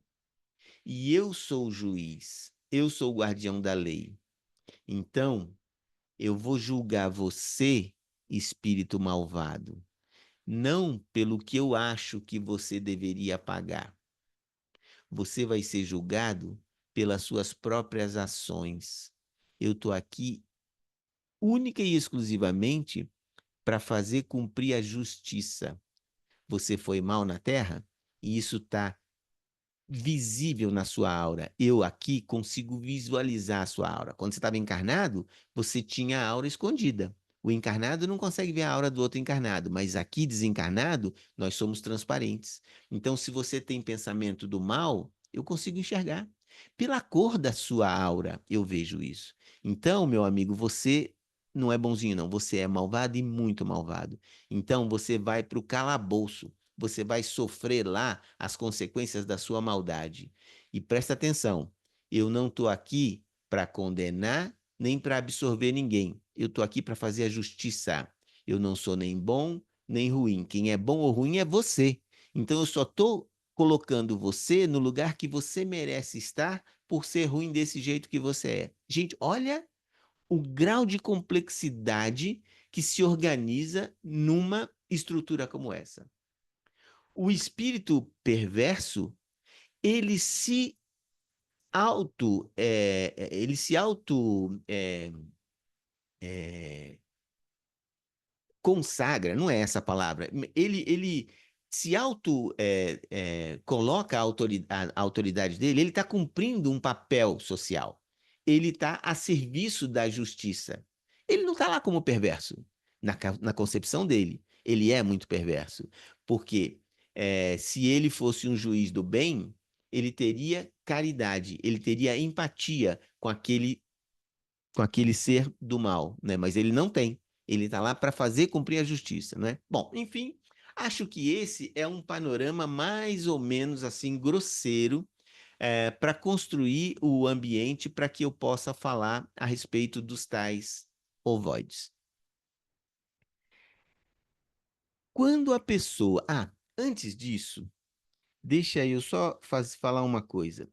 e eu sou o juiz, eu sou o guardião da lei. Então, eu vou julgar você, espírito malvado, não pelo que eu acho que você deveria pagar. Você vai ser julgado pelas suas próprias ações. Eu estou aqui única e exclusivamente para fazer cumprir a justiça. Você foi mal na Terra e isso está visível na sua aura. Eu aqui consigo visualizar a sua aura. Quando você estava encarnado, você tinha a aura escondida. O encarnado não consegue ver a aura do outro encarnado, mas aqui desencarnado, nós somos transparentes. Então, se você tem pensamento do mal, eu consigo enxergar. Pela cor da sua aura, eu vejo isso. Então, meu amigo, você não é bonzinho, não. Você é malvado e muito malvado. Então, você vai para o calabouço. Você vai sofrer lá as consequências da sua maldade. E presta atenção, eu não estou aqui para condenar nem para absorver ninguém. Eu estou aqui para fazer a justiça. Eu não sou nem bom nem ruim. Quem é bom ou ruim é você. Então eu só estou colocando você no lugar que você merece estar por ser ruim desse jeito que você é. Gente, olha o grau de complexidade que se organiza numa estrutura como essa. O espírito perverso, ele se ele se auto é, consagra, não é essa a palavra, ele se auto coloca a autoridade dele, ele está cumprindo um papel social, ele está a serviço da justiça. Ele não está lá como perverso, na concepção dele. Ele é muito perverso, porque se ele fosse um juiz do bem, ele teria caridade, ele teria empatia com aquele ser do mal, né? Mas ele não tem. Ele está lá para fazer cumprir a justiça, né? Bom, enfim, acho que esse é um panorama mais ou menos assim grosseiro para construir o ambiente para que eu possa falar a respeito dos tais ovoides. Quando a pessoa. Antes disso, deixa eu só falar uma coisa.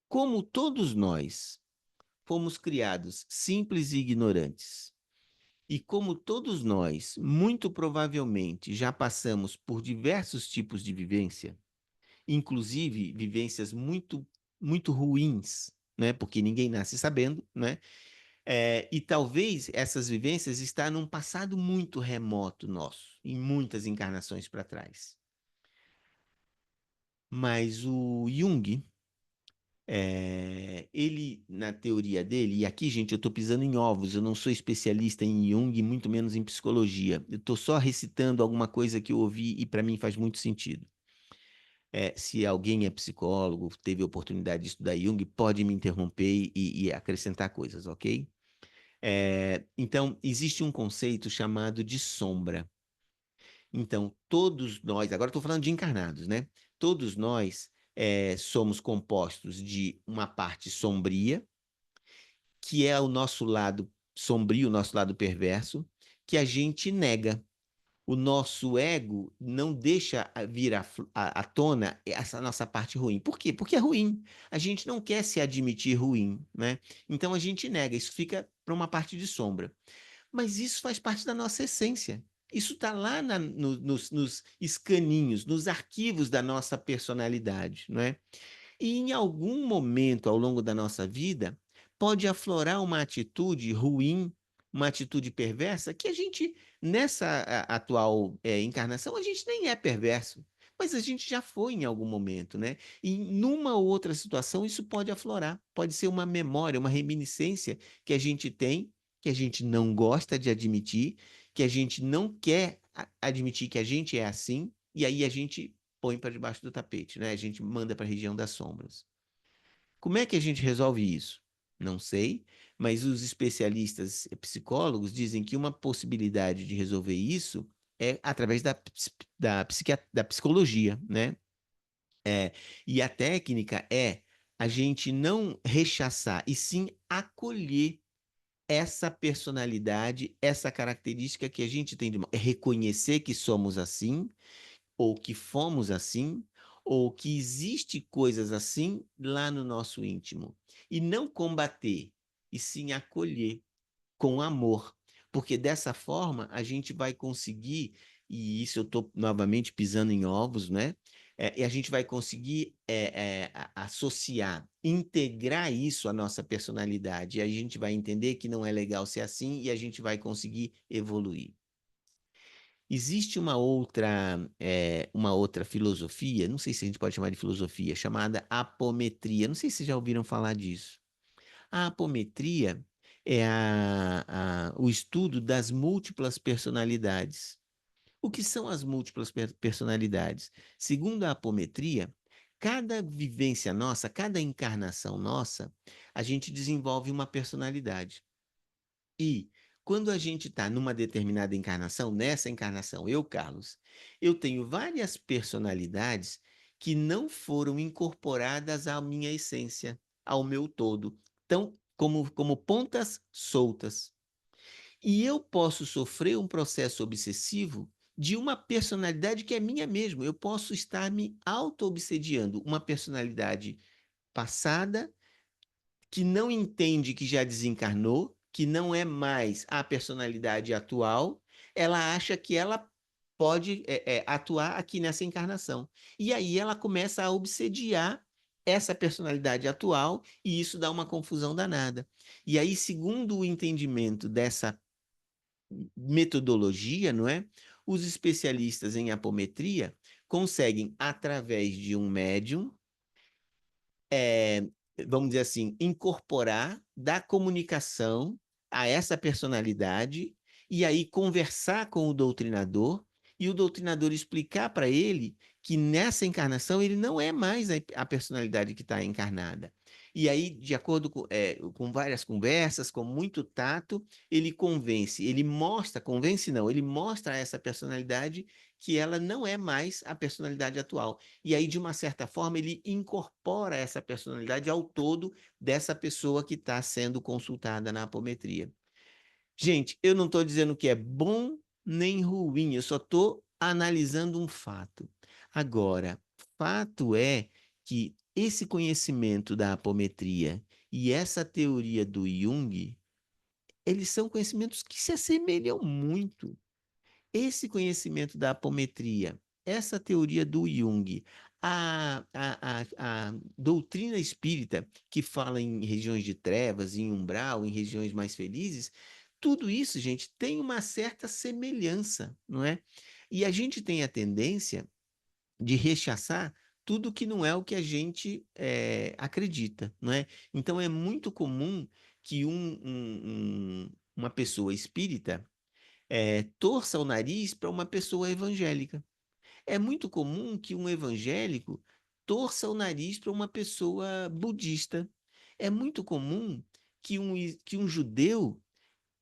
Como todos nós fomos criados simples e ignorantes, e como todos nós, muito provavelmente, já passamos por diversos tipos de vivência, inclusive vivências muito, muito ruins, né? Porque ninguém nasce sabendo, né? E talvez essas vivências estão num passado muito remoto nosso, em muitas encarnações para trás. Mas o Jung, ele, na teoria dele, e aqui, gente, eu estou pisando em ovos, eu não sou especialista em Jung, muito menos em psicologia. Eu estou só recitando alguma coisa que eu ouvi e para mim faz muito sentido. Se alguém é psicólogo, teve a oportunidade de estudar Jung, pode me interromper e acrescentar coisas, ok? Então, existe um conceito chamado de sombra. Então, todos nós, agora estou falando de encarnados, né? Todos nós somos compostos de uma parte sombria, que é o nosso lado sombrio, o nosso lado perverso, que a gente nega. O nosso ego não deixa vir à tona essa nossa parte ruim. Por quê? Porque é ruim. A gente não quer se admitir ruim, né? Então a gente nega. Isso fica para uma parte de sombra. Mas isso faz parte da nossa essência. Isso está lá nos escaninhos, nos arquivos da nossa personalidade, não é? E em algum momento ao longo da nossa vida, pode aflorar uma atitude ruim, uma atitude perversa, que a gente, nessa atual encarnação, a gente nem é perverso. Mas a gente já foi em algum momento, né? E numa outra situação, isso pode aflorar. Pode ser uma memória, uma reminiscência que a gente tem, que a gente não gosta de admitir, que a gente não quer admitir que a gente é assim, e aí a gente põe para debaixo do tapete, né? A gente manda para a região das sombras. Como é que a gente resolve isso? Não sei, Mas os especialistas psicólogos dizem que uma possibilidade de resolver isso é através da psicologia, né? É, e a técnica é a gente não rechaçar, e sim acolher essa personalidade, essa característica que a gente tem de é reconhecer que somos assim, ou que fomos assim, ou que existe coisas assim lá no nosso íntimo. E não combater, e sim acolher com amor, porque dessa forma a gente vai conseguir, e isso eu estou novamente pisando em ovos, né? E a gente vai conseguir associar, integrar isso à nossa personalidade, e a gente vai entender que não é legal ser assim e a gente vai conseguir evoluir. Existe uma outra filosofia, não sei se a gente pode chamar de filosofia, chamada apometria. Não sei se vocês já ouviram falar disso. A apometria é o estudo das múltiplas personalidades. O que são as múltiplas personalidades? Segundo a apometria, cada vivência nossa, cada encarnação nossa, a gente desenvolve uma personalidade. E quando a gente está numa determinada encarnação, nessa encarnação, eu, Carlos, eu tenho várias personalidades que não foram incorporadas à minha essência, ao meu todo, então, como pontas soltas. E eu posso sofrer um processo obsessivo de uma personalidade que é minha mesmo. Eu posso estar me auto-obsediando, uma personalidade passada que não entende que já desencarnou, que não é mais a personalidade atual, ela acha que ela pode atuar aqui nessa encarnação. E aí ela começa a obsediar essa personalidade atual e isso dá uma confusão danada. E aí, segundo o entendimento dessa metodologia, não é? Os especialistas em apometria conseguem, através de um médium, é, vamos dizer assim, incorporar da comunicação a essa personalidade e aí conversar com o doutrinador e o doutrinador explicar para ele que nessa encarnação ele não é mais a personalidade que está encarnada. E aí, de acordo com várias conversas, com muito tato, ele convence, ele mostra, convence não, ele mostra a essa personalidade que ela não é mais a personalidade atual. E aí, de uma certa forma, ele incorpora essa personalidade ao todo dessa pessoa que está sendo consultada na apometria. Gente, eu não estou dizendo que é bom nem ruim, eu só estou analisando um fato. Agora, fato é que esse conhecimento da apometria e essa teoria do Jung, eles são conhecimentos que se assemelham muito. Esse conhecimento da apometria, essa teoria do Jung, a doutrina espírita, que fala em regiões de trevas, em umbral, em regiões mais felizes, tudo isso, gente, tem uma certa semelhança, não é? E a gente tem a tendência de rechaçar tudo que não é o que a gente acredita, não é? Então é muito comum que uma pessoa espírita torça o nariz para uma pessoa evangélica. É muito comum que um evangélico torça o nariz para uma pessoa budista. É muito comum que um judeu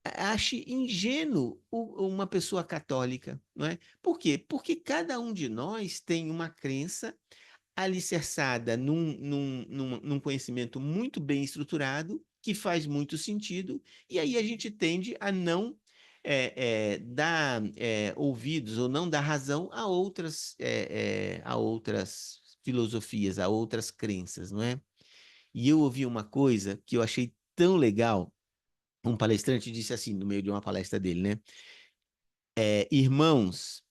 ache ingênuo uma pessoa católica, não é? Por quê? Porque cada um de nós tem uma crença alicerçada num conhecimento muito bem estruturado, que faz muito sentido, e aí a gente tende a não dar ouvidos ou não dar razão a outras filosofias, a outras crenças, não é? E eu ouvi uma coisa que eu achei tão legal. Um palestrante disse assim, no meio de uma palestra dele, né? Irmãos,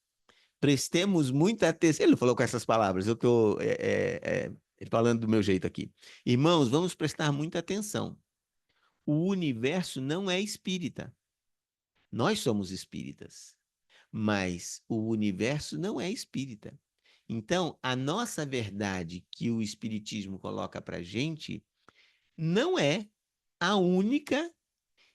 prestemos muita atenção. Ele não falou com essas palavras, eu estou falando do meu jeito aqui. Irmãos, vamos prestar muita atenção. O universo não é espírita. Nós somos espíritas, mas o universo não é espírita. Então, a nossa verdade que o espiritismo coloca para gente não é a única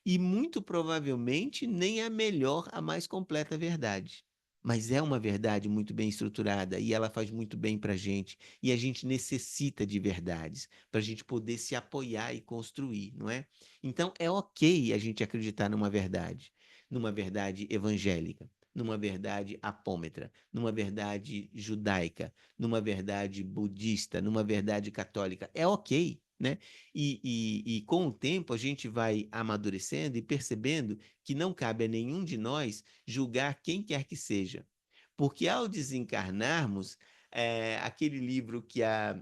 e muito provavelmente nem a melhor, a mais completa verdade. mas é uma verdade muito bem estruturada e ela faz muito bem para a gente. E a gente necessita de verdades para a gente poder se apoiar e construir, não é? Então, é ok a gente acreditar numa verdade evangélica, numa verdade apômetra, numa verdade judaica, numa verdade budista, numa verdade católica. É ok, né? E com o tempo a gente vai amadurecendo e percebendo que não cabe a nenhum de nós julgar quem quer que seja. Porque ao desencarnarmos, aquele livro que a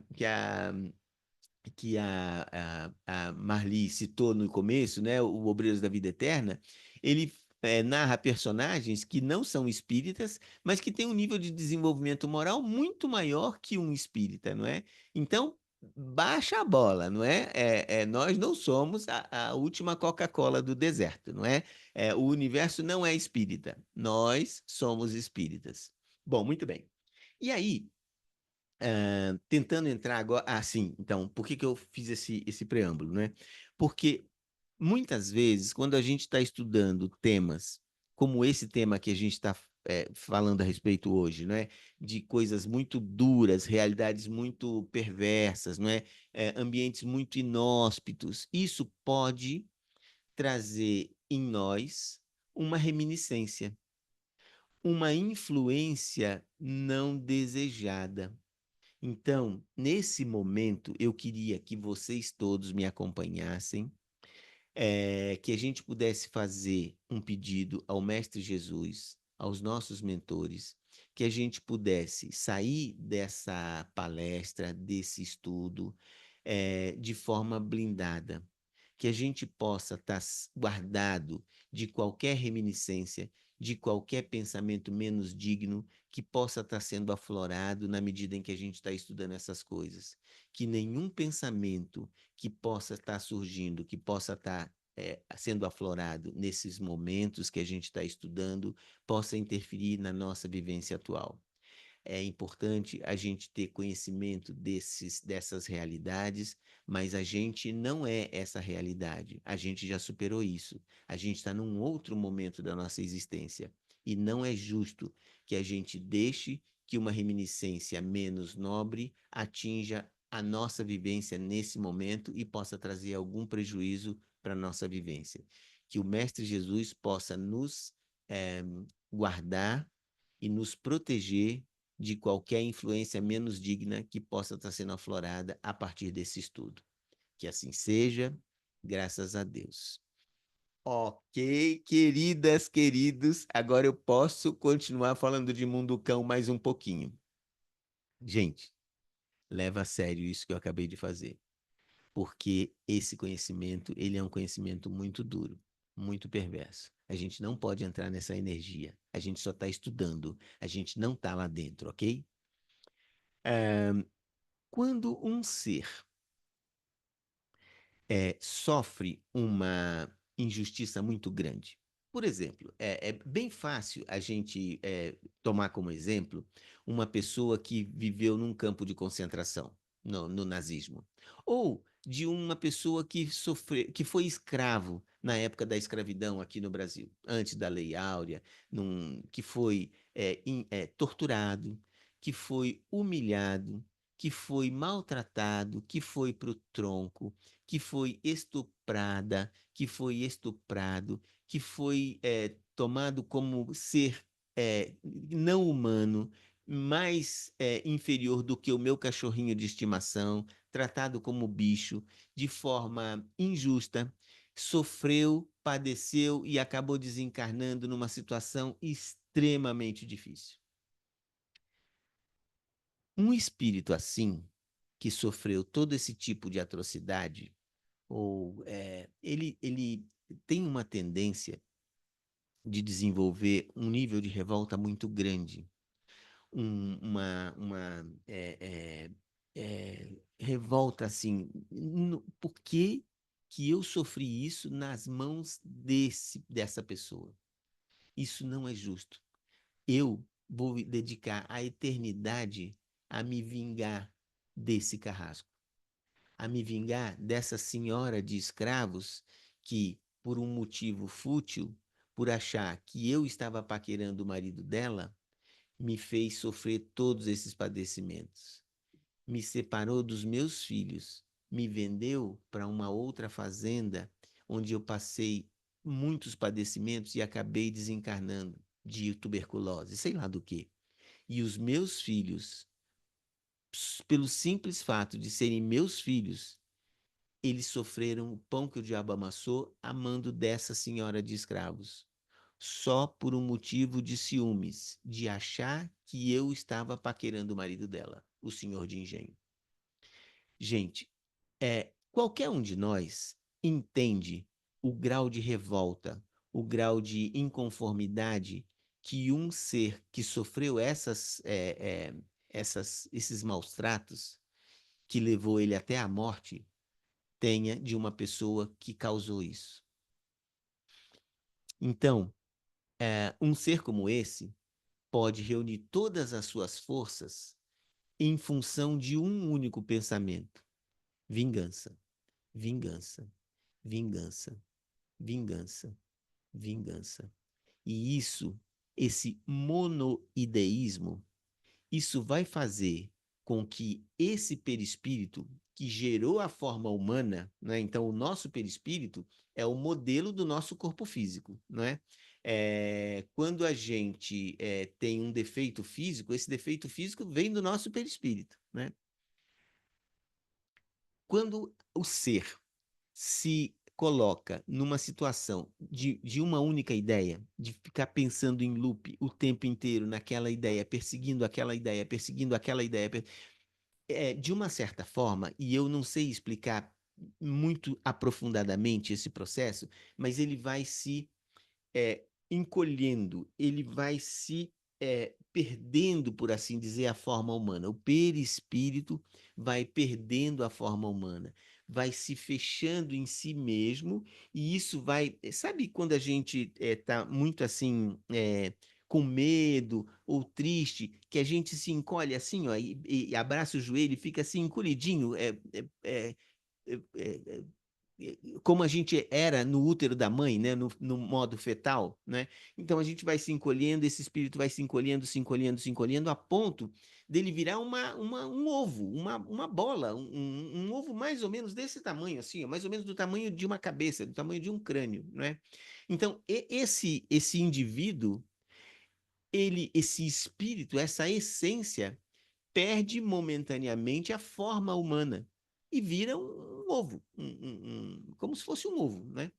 Marli citou no começo, né, o Obreiros da Vida Eterna, ele narra personagens que não são espíritas, mas que têm um nível de desenvolvimento moral muito maior que um espírita, não é? Então, baixa a bola, não é? Nós não somos a última Coca-Cola do deserto, não é? O universo não é espírita, nós somos espíritas. Bom, muito bem. E aí, tentando entrar agora. Ah, sim, então, por que que eu fiz esse preâmbulo, né? Porque muitas vezes, quando a gente está estudando temas como esse tema que a gente está falando a respeito hoje, não é? De coisas muito duras, realidades muito perversas, não é? Ambientes muito inóspitos, isso pode trazer em nós uma reminiscência, uma influência não desejada. Então, nesse momento, eu queria que vocês todos me acompanhassem, que a gente pudesse fazer um pedido ao Mestre Jesus, aos nossos mentores, que a gente pudesse sair dessa palestra, desse estudo, de forma blindada, que a gente possa estar guardado de qualquer reminiscência, de qualquer pensamento menos digno que possa estar sendo aflorado na medida em que a gente está estudando essas coisas. Que nenhum pensamento que possa estar surgindo, que possa estar sendo aflorado nesses momentos que a gente está estudando, possa interferir na nossa vivência atual. É importante a gente ter conhecimento dessas realidades, mas a gente não é essa realidade. A gente já superou isso. A gente está num outro momento da nossa existência. E não é justo que a gente deixe que uma reminiscência menos nobre atinja a nossa vivência nesse momento e possa trazer algum prejuízo para a nossa vivência. Que o Mestre Jesus possa nos guardar e nos proteger de qualquer influência menos digna que possa estar sendo aflorada a partir desse estudo. Que assim seja, graças a Deus. Ok, queridas, queridos, agora eu posso continuar falando de Mundo Cão mais um pouquinho. Gente, leva a sério isso que eu acabei de fazer, porque esse conhecimento, ele é um conhecimento muito duro, muito perverso. A gente não pode entrar nessa energia. A gente só está estudando. A gente não está lá dentro, ok? Quando um ser sofre uma injustiça muito grande, por exemplo, é bem fácil a gente tomar como exemplo uma pessoa que viveu num campo de concentração, no nazismo, ou de uma pessoa que foi escravo na época da escravidão aqui no Brasil, antes da Lei Áurea, que foi torturado, que foi humilhado, que foi maltratado, que foi para o tronco, que foi estuprada, que foi estuprado, que foi tomado como ser não humano, mais inferior do que o meu cachorrinho de estimação, tratado como bicho, de forma injusta, sofreu, padeceu e acabou desencarnando numa situação extremamente difícil. Um espírito assim, que sofreu todo esse tipo de atrocidade, ele tem uma tendência de desenvolver um nível de revolta muito grande, uma revolta assim, por que eu sofri isso nas mãos dessa pessoa? Isso não é justo. Eu vou dedicar a eternidade a me vingar desse carrasco, a me vingar dessa senhora de escravos que, por um motivo fútil, por achar que eu estava paquerando o marido dela, me fez sofrer todos esses padecimentos, me separou dos meus filhos, me vendeu para uma outra fazenda, onde eu passei muitos padecimentos e acabei desencarnando de tuberculose, sei lá do que. E os meus filhos, pelo simples fato de serem meus filhos, eles sofreram o pão que o diabo amassou amando dessa senhora de escravos. Só por um motivo de ciúmes, de achar que eu estava paquerando o marido dela, o senhor de engenho. Gente, qualquer um de nós entende o grau de revolta, o grau de inconformidade que um ser que sofreu esses maus tratos, que levou ele até a morte, tenha de uma pessoa que causou isso. Então, um ser como esse pode reunir todas as suas forças em função de um único pensamento: vingança, vingança, vingança, vingança, vingança. E esse monoideísmo, isso vai fazer com que esse perispírito que gerou a forma humana, né? Então o nosso perispírito é o modelo do nosso corpo físico, não é? Quando a gente tem um defeito físico, esse defeito físico vem do nosso perispírito, né? Quando o ser se coloca numa situação de uma única ideia, de ficar pensando em loop o tempo inteiro naquela ideia, perseguindo aquela ideia, de uma certa forma, e eu não sei explicar muito aprofundadamente esse processo, mas ele vai se encolhendo, ele vai se perdendo, por assim dizer, a forma humana. O perispírito vai perdendo a forma humana, vai se fechando em si mesmo, e isso vai. Sabe quando a gente está muito assim. Com medo ou triste, que a gente se encolhe assim, ó, e abraça o joelho e fica assim encolhidinho, é, é, como a gente era no útero da mãe, né, no modo fetal, né? Então a gente vai se encolhendo, esse espírito vai se encolhendo, se encolhendo, se encolhendo, a ponto dele virar um ovo, uma bola, um ovo mais ou menos desse tamanho, assim, ó, mais ou menos do tamanho de uma cabeça, do tamanho de um crânio, né? Então esse indivíduo, esse espírito, essa essência perde momentaneamente a forma humana e vira um ovo, como se fosse um ovo, né?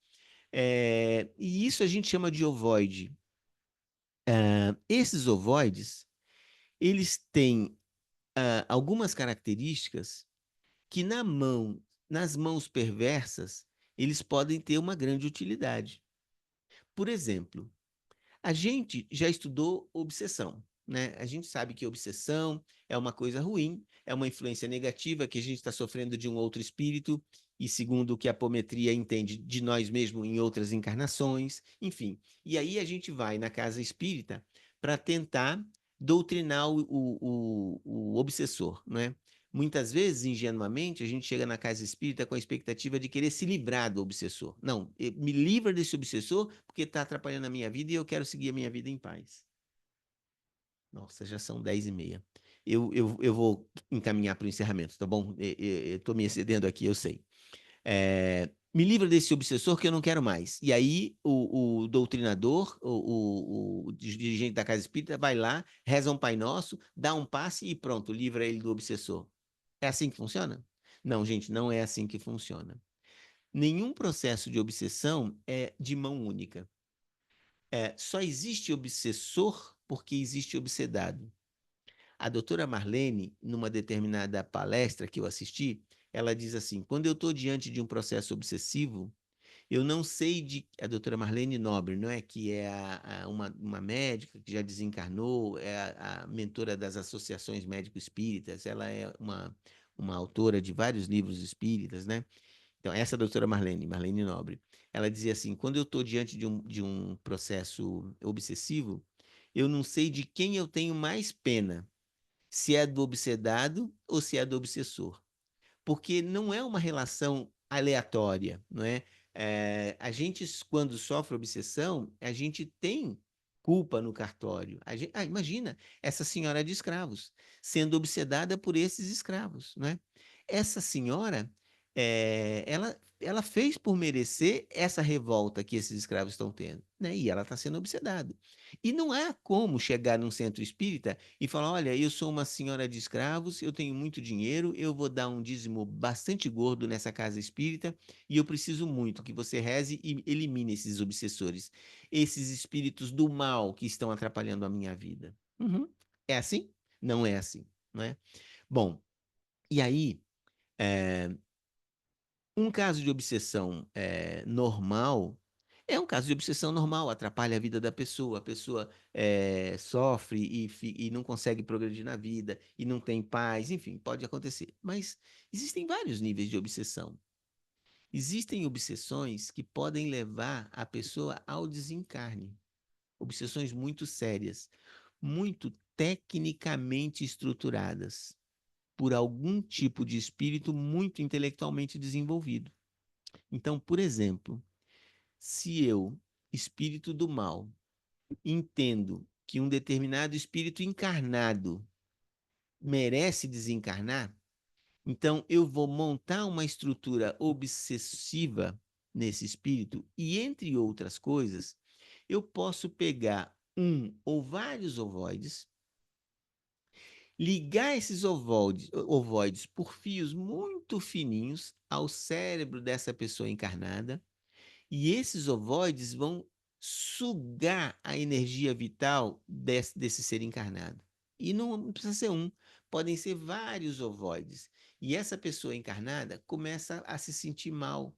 E isso a gente chama de ovoide. Esses ovoides, eles têm algumas características que nas mãos perversas, eles podem ter uma grande utilidade. Por exemplo, a gente já estudou obsessão, né? A gente sabe que obsessão é uma coisa ruim, é uma influência negativa que a gente está sofrendo de um outro espírito, e segundo o que a apometria entende de nós mesmos em outras encarnações, enfim. E aí a gente vai na casa espírita para tentar doutrinar o obsessor, né? Muitas vezes, ingenuamente, a gente chega na casa espírita com a expectativa de querer se livrar do obsessor. Não, me livra desse obsessor porque está atrapalhando a minha vida e eu quero seguir a minha vida em paz. Nossa, já são 10h30. Eu vou encaminhar para o encerramento, tá bom? Eu estou me excedendo aqui, eu sei. Me livra desse obsessor que eu não quero mais. E aí o doutrinador, o dirigente da casa espírita vai lá, reza um Pai Nosso, dá um passe e pronto, livra ele do obsessor. É assim que funciona? Não, gente, não é assim que funciona. Nenhum processo de obsessão é de mão única. Só existe obsessor porque existe obsedado. A doutora Marlene, numa determinada palestra que eu assisti, ela diz assim: quando eu estou diante de um processo obsessivo, eu não sei de. A doutora Marlene Nobre, não é? Que é uma médica que já desencarnou, é a mentora das associações médico-espíritas, ela é uma autora de vários livros espíritas, né? Então, essa é a doutora Marlene Nobre. Ela dizia assim: quando eu estou diante de um processo obsessivo, eu não sei de quem eu tenho mais pena, se é do obsedado ou se é do obsessor. Porque não é uma relação aleatória, não é? A gente, quando sofre obsessão, a gente tem culpa no cartório. Imagina essa senhora de escravos sendo obsedada por esses escravos, né? Essa senhora, ela fez por merecer essa revolta que esses escravos estão tendo, né? E ela está sendo obsedada. E não há como chegar num centro espírita e falar: olha, eu sou uma senhora de escravos, eu tenho muito dinheiro, eu vou dar um dízimo bastante gordo nessa casa espírita e eu preciso muito que você reze e elimine esses obsessores, esses espíritos do mal que estão atrapalhando a minha vida. Uhum. É assim? Não é assim, não é? Bom, e aí, é, um caso de obsessão normal é um caso de obsessão normal, atrapalha a vida da pessoa, a pessoa sofre e não consegue progredir na vida, e não tem paz, enfim, pode acontecer. Mas existem vários níveis de obsessão. Existem obsessões que podem levar a pessoa ao desencarne. Obsessões muito sérias, muito tecnicamente estruturadas, por algum tipo de espírito muito intelectualmente desenvolvido. Então, por exemplo, se eu, espírito do mal, entendo que um determinado espírito encarnado merece desencarnar, então eu vou montar uma estrutura obsessiva nesse espírito e, entre outras coisas, eu posso pegar um ou vários ovoides, ligar esses ovoides por fios muito fininhos ao cérebro dessa pessoa encarnada, e esses ovoides vão sugar a energia vital desse ser encarnado. E não precisa ser um, podem ser vários ovoides. E essa pessoa encarnada começa a se sentir mal,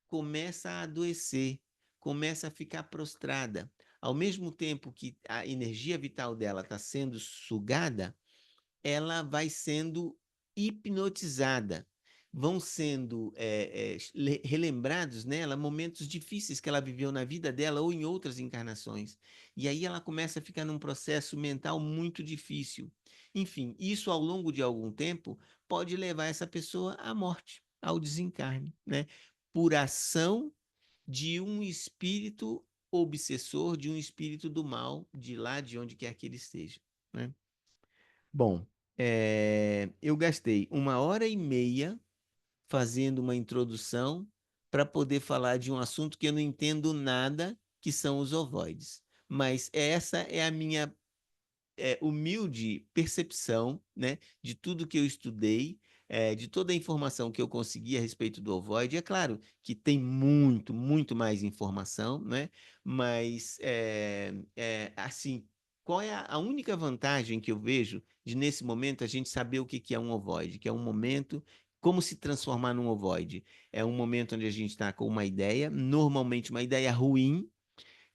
começa a adoecer, começa a ficar prostrada. Ao mesmo tempo que a energia vital dela está sendo sugada, ela vai sendo hipnotizada. Vão sendo relembrados nela momentos difíceis que ela viveu na vida dela ou em outras encarnações. E aí ela começa a ficar num processo mental muito difícil. Enfim, isso ao longo de algum tempo pode levar essa pessoa à morte, ao desencarne, né? Por ação de um espírito obsessor, de um espírito do mal, de lá de onde quer que ele esteja, né? Bom, eu gastei 1h30 fazendo uma introdução para poder falar de um assunto que eu não entendo nada, que são os ovoides. Mas essa é a minha humilde percepção, né, de tudo que eu estudei, de toda a informação que eu consegui a respeito do ovoide. É claro que tem muito, muito mais informação, né? Mas, assim, qual é a única vantagem que eu vejo de, nesse momento, a gente saber o que que é um ovoide, que é um momento, como se transformar num ovoide? É um momento onde a gente está com uma ideia, normalmente uma ideia ruim,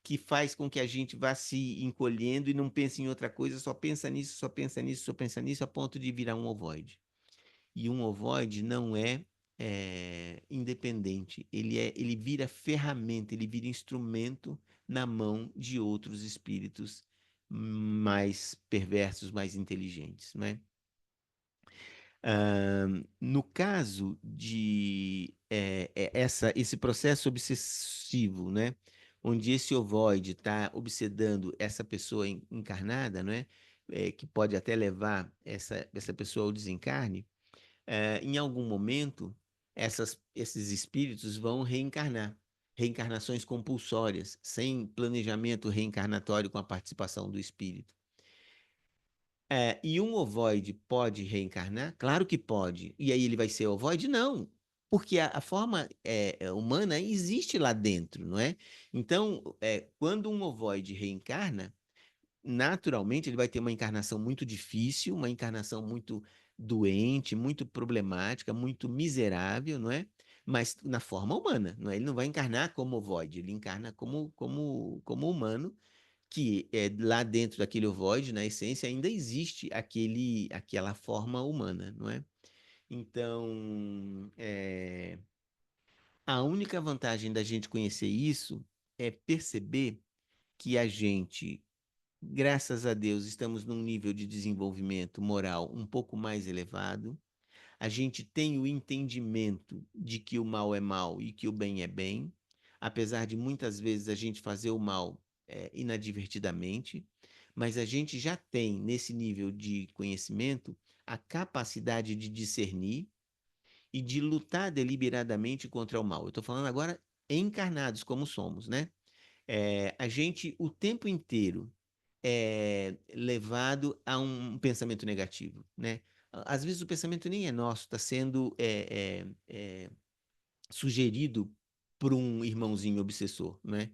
que faz com que a gente vá se encolhendo e não pense em outra coisa, só pensa nisso, só pensa nisso, só pensa nisso, a ponto de virar um ovoide. E um ovoide não independente, ele vira ferramenta, ele vira instrumento na mão de outros espíritos mais perversos, mais inteligentes, não é? No caso de esse processo obsessivo, né, onde esse ovoide está obsedando essa pessoa encarnada, né, que pode até levar essa pessoa ao desencarne, em algum momento esses espíritos vão reencarnar, reencarnações compulsórias, sem planejamento reencarnatório com a participação do espírito. E um ovoide pode reencarnar? Claro que pode. E aí ele vai ser ovoide? Não. Porque a forma humana existe lá dentro, não é? Então, quando um ovoide reencarna, naturalmente ele vai ter uma encarnação muito difícil, uma encarnação muito doente, muito problemática, muito miserável, não é? Mas na forma humana, não é? Ele não vai encarnar como ovoide, ele encarna como humano, que lá dentro daquele ovoide, na essência, ainda existe aquela forma humana, não é? Então, a única vantagem da gente conhecer isso é perceber que a gente, graças a Deus, estamos num nível de desenvolvimento moral um pouco mais elevado. A gente tem o entendimento de que o mal é mal e que o bem é bem, apesar de muitas vezes a gente fazer o mal inadvertidamente, mas a gente já tem, nesse nível de conhecimento, a capacidade de discernir e de lutar deliberadamente contra o mal. Eu estou falando agora encarnados como somos, né? A gente o tempo inteiro é levado a um pensamento negativo, né? Às vezes o pensamento nem é nosso, está sendo sugerido por um irmãozinho obsessor, né?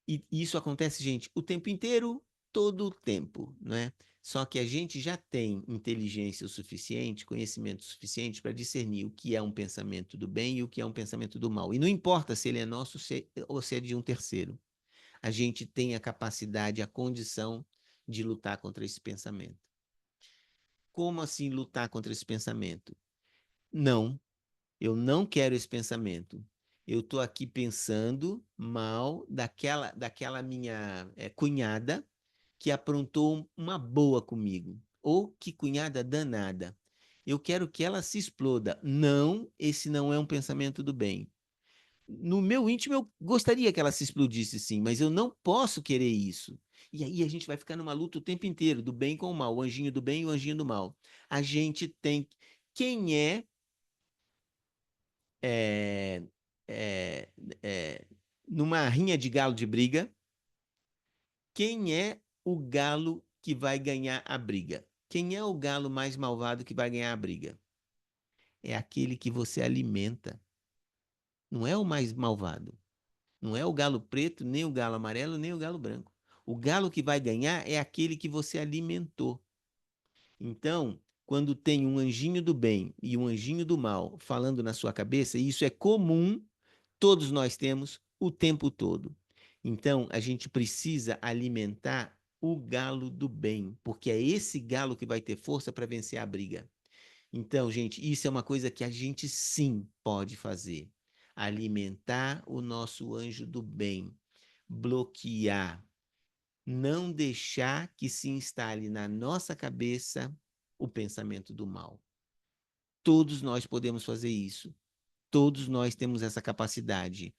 E isso acontece, gente, o tempo inteiro, todo o tempo, né? Só que a gente já tem inteligência o suficiente, conhecimento suficiente para discernir o que é um pensamento do bem e o que é um pensamento do mal. E não importa se ele é nosso ou se é de um terceiro. A gente tem a capacidade, a condição de lutar contra esse pensamento. Como assim lutar contra esse pensamento? Não, eu não quero esse pensamento. Eu estou aqui pensando mal daquela minha cunhada que aprontou uma boa comigo. Ou que cunhada danada. Eu quero que ela se exploda. Não, esse não é um pensamento do bem. No meu íntimo, eu gostaria que ela se explodisse, sim, mas eu não posso querer isso. E aí a gente vai ficar numa luta o tempo inteiro, do bem com o mal, o anjinho do bem e o anjinho do mal. A gente tem. Quem é, é, é, numa rinha de galo de briga, quem é o galo que vai ganhar a briga? Quem é o galo mais malvado que vai ganhar a briga? É aquele que você alimenta. Não é o mais malvado. Não é o galo preto, nem o galo amarelo, nem o galo branco. O galo que vai ganhar é aquele que você alimentou. Então, quando tem um anjinho do bem e um anjinho do mal falando na sua cabeça, e isso é comum, todos nós temos o tempo todo. Então, a gente precisa alimentar o galo do bem, porque é esse galo que vai ter força para vencer a briga. Então, gente, isso é uma coisa que a gente sim pode fazer. Alimentar o nosso anjo do bem, bloquear, não deixar que se instale na nossa cabeça o pensamento do mal. Todos nós podemos fazer isso. Todos nós temos essa capacidade.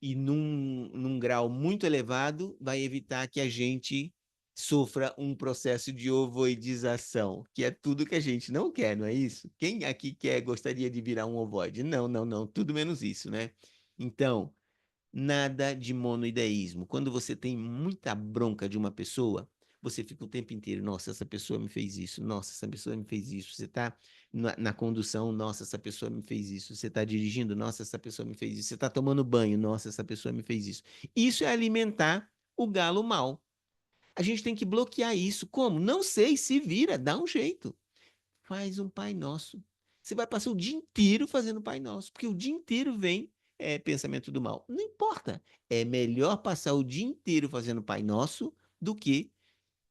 E num grau muito elevado, vai evitar que a gente sofra um processo de ovoidização, que é tudo que a gente não quer, não é isso? Quem aqui gostaria de virar um ovoide? Não, não, não, tudo menos isso, né? Então, nada de monoideísmo. Quando você tem muita bronca de uma pessoa, você fica o tempo inteiro, nossa, essa pessoa me fez isso, nossa, essa pessoa me fez isso. Você está na condução, nossa, essa pessoa me fez isso. Você está dirigindo, nossa, essa pessoa me fez isso. Você está tomando banho, nossa, essa pessoa me fez isso. Isso é alimentar o galo mal. A gente tem que bloquear isso. Como? Não sei, se vira, dá um jeito. Faz um Pai Nosso. Você vai passar o dia inteiro fazendo Pai Nosso, porque o dia inteiro vem pensamento do mal. Não importa. É melhor passar o dia inteiro fazendo Pai Nosso do que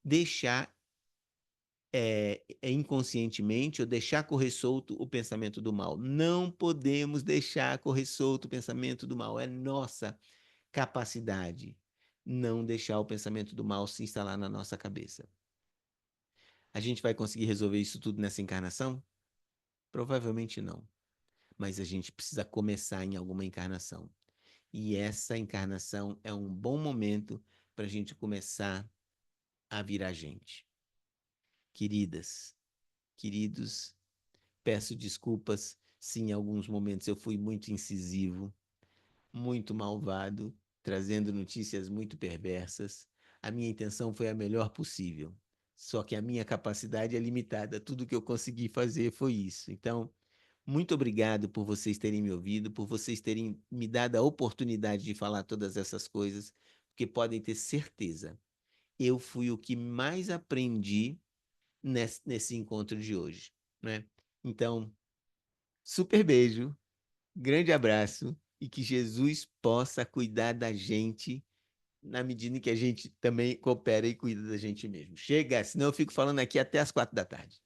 deixar inconscientemente ou deixar correr solto o pensamento do mal. Não podemos deixar correr solto o pensamento do mal. É nossa capacidade não deixar o pensamento do mal se instalar na nossa cabeça. A gente vai conseguir resolver isso tudo nessa encarnação? Provavelmente não. Mas a gente precisa começar em alguma encarnação. E essa encarnação é um bom momento para a gente começar a virar gente. Queridas, queridos, peço desculpas se em alguns momentos eu fui muito incisivo, muito malvado, trazendo notícias muito perversas. A minha intenção foi a melhor possível. Só que a minha capacidade é limitada. Tudo que eu consegui fazer foi isso. Então, muito obrigado por vocês terem me ouvido, por vocês terem me dado a oportunidade de falar todas essas coisas, porque podem ter certeza, eu fui o que mais aprendi nesse encontro de hoje, né? Então, super beijo, grande abraço e que Jesus possa cuidar da gente na medida em que a gente também coopera e cuida da gente mesmo. Chega, senão eu fico falando aqui até as 4 da tarde.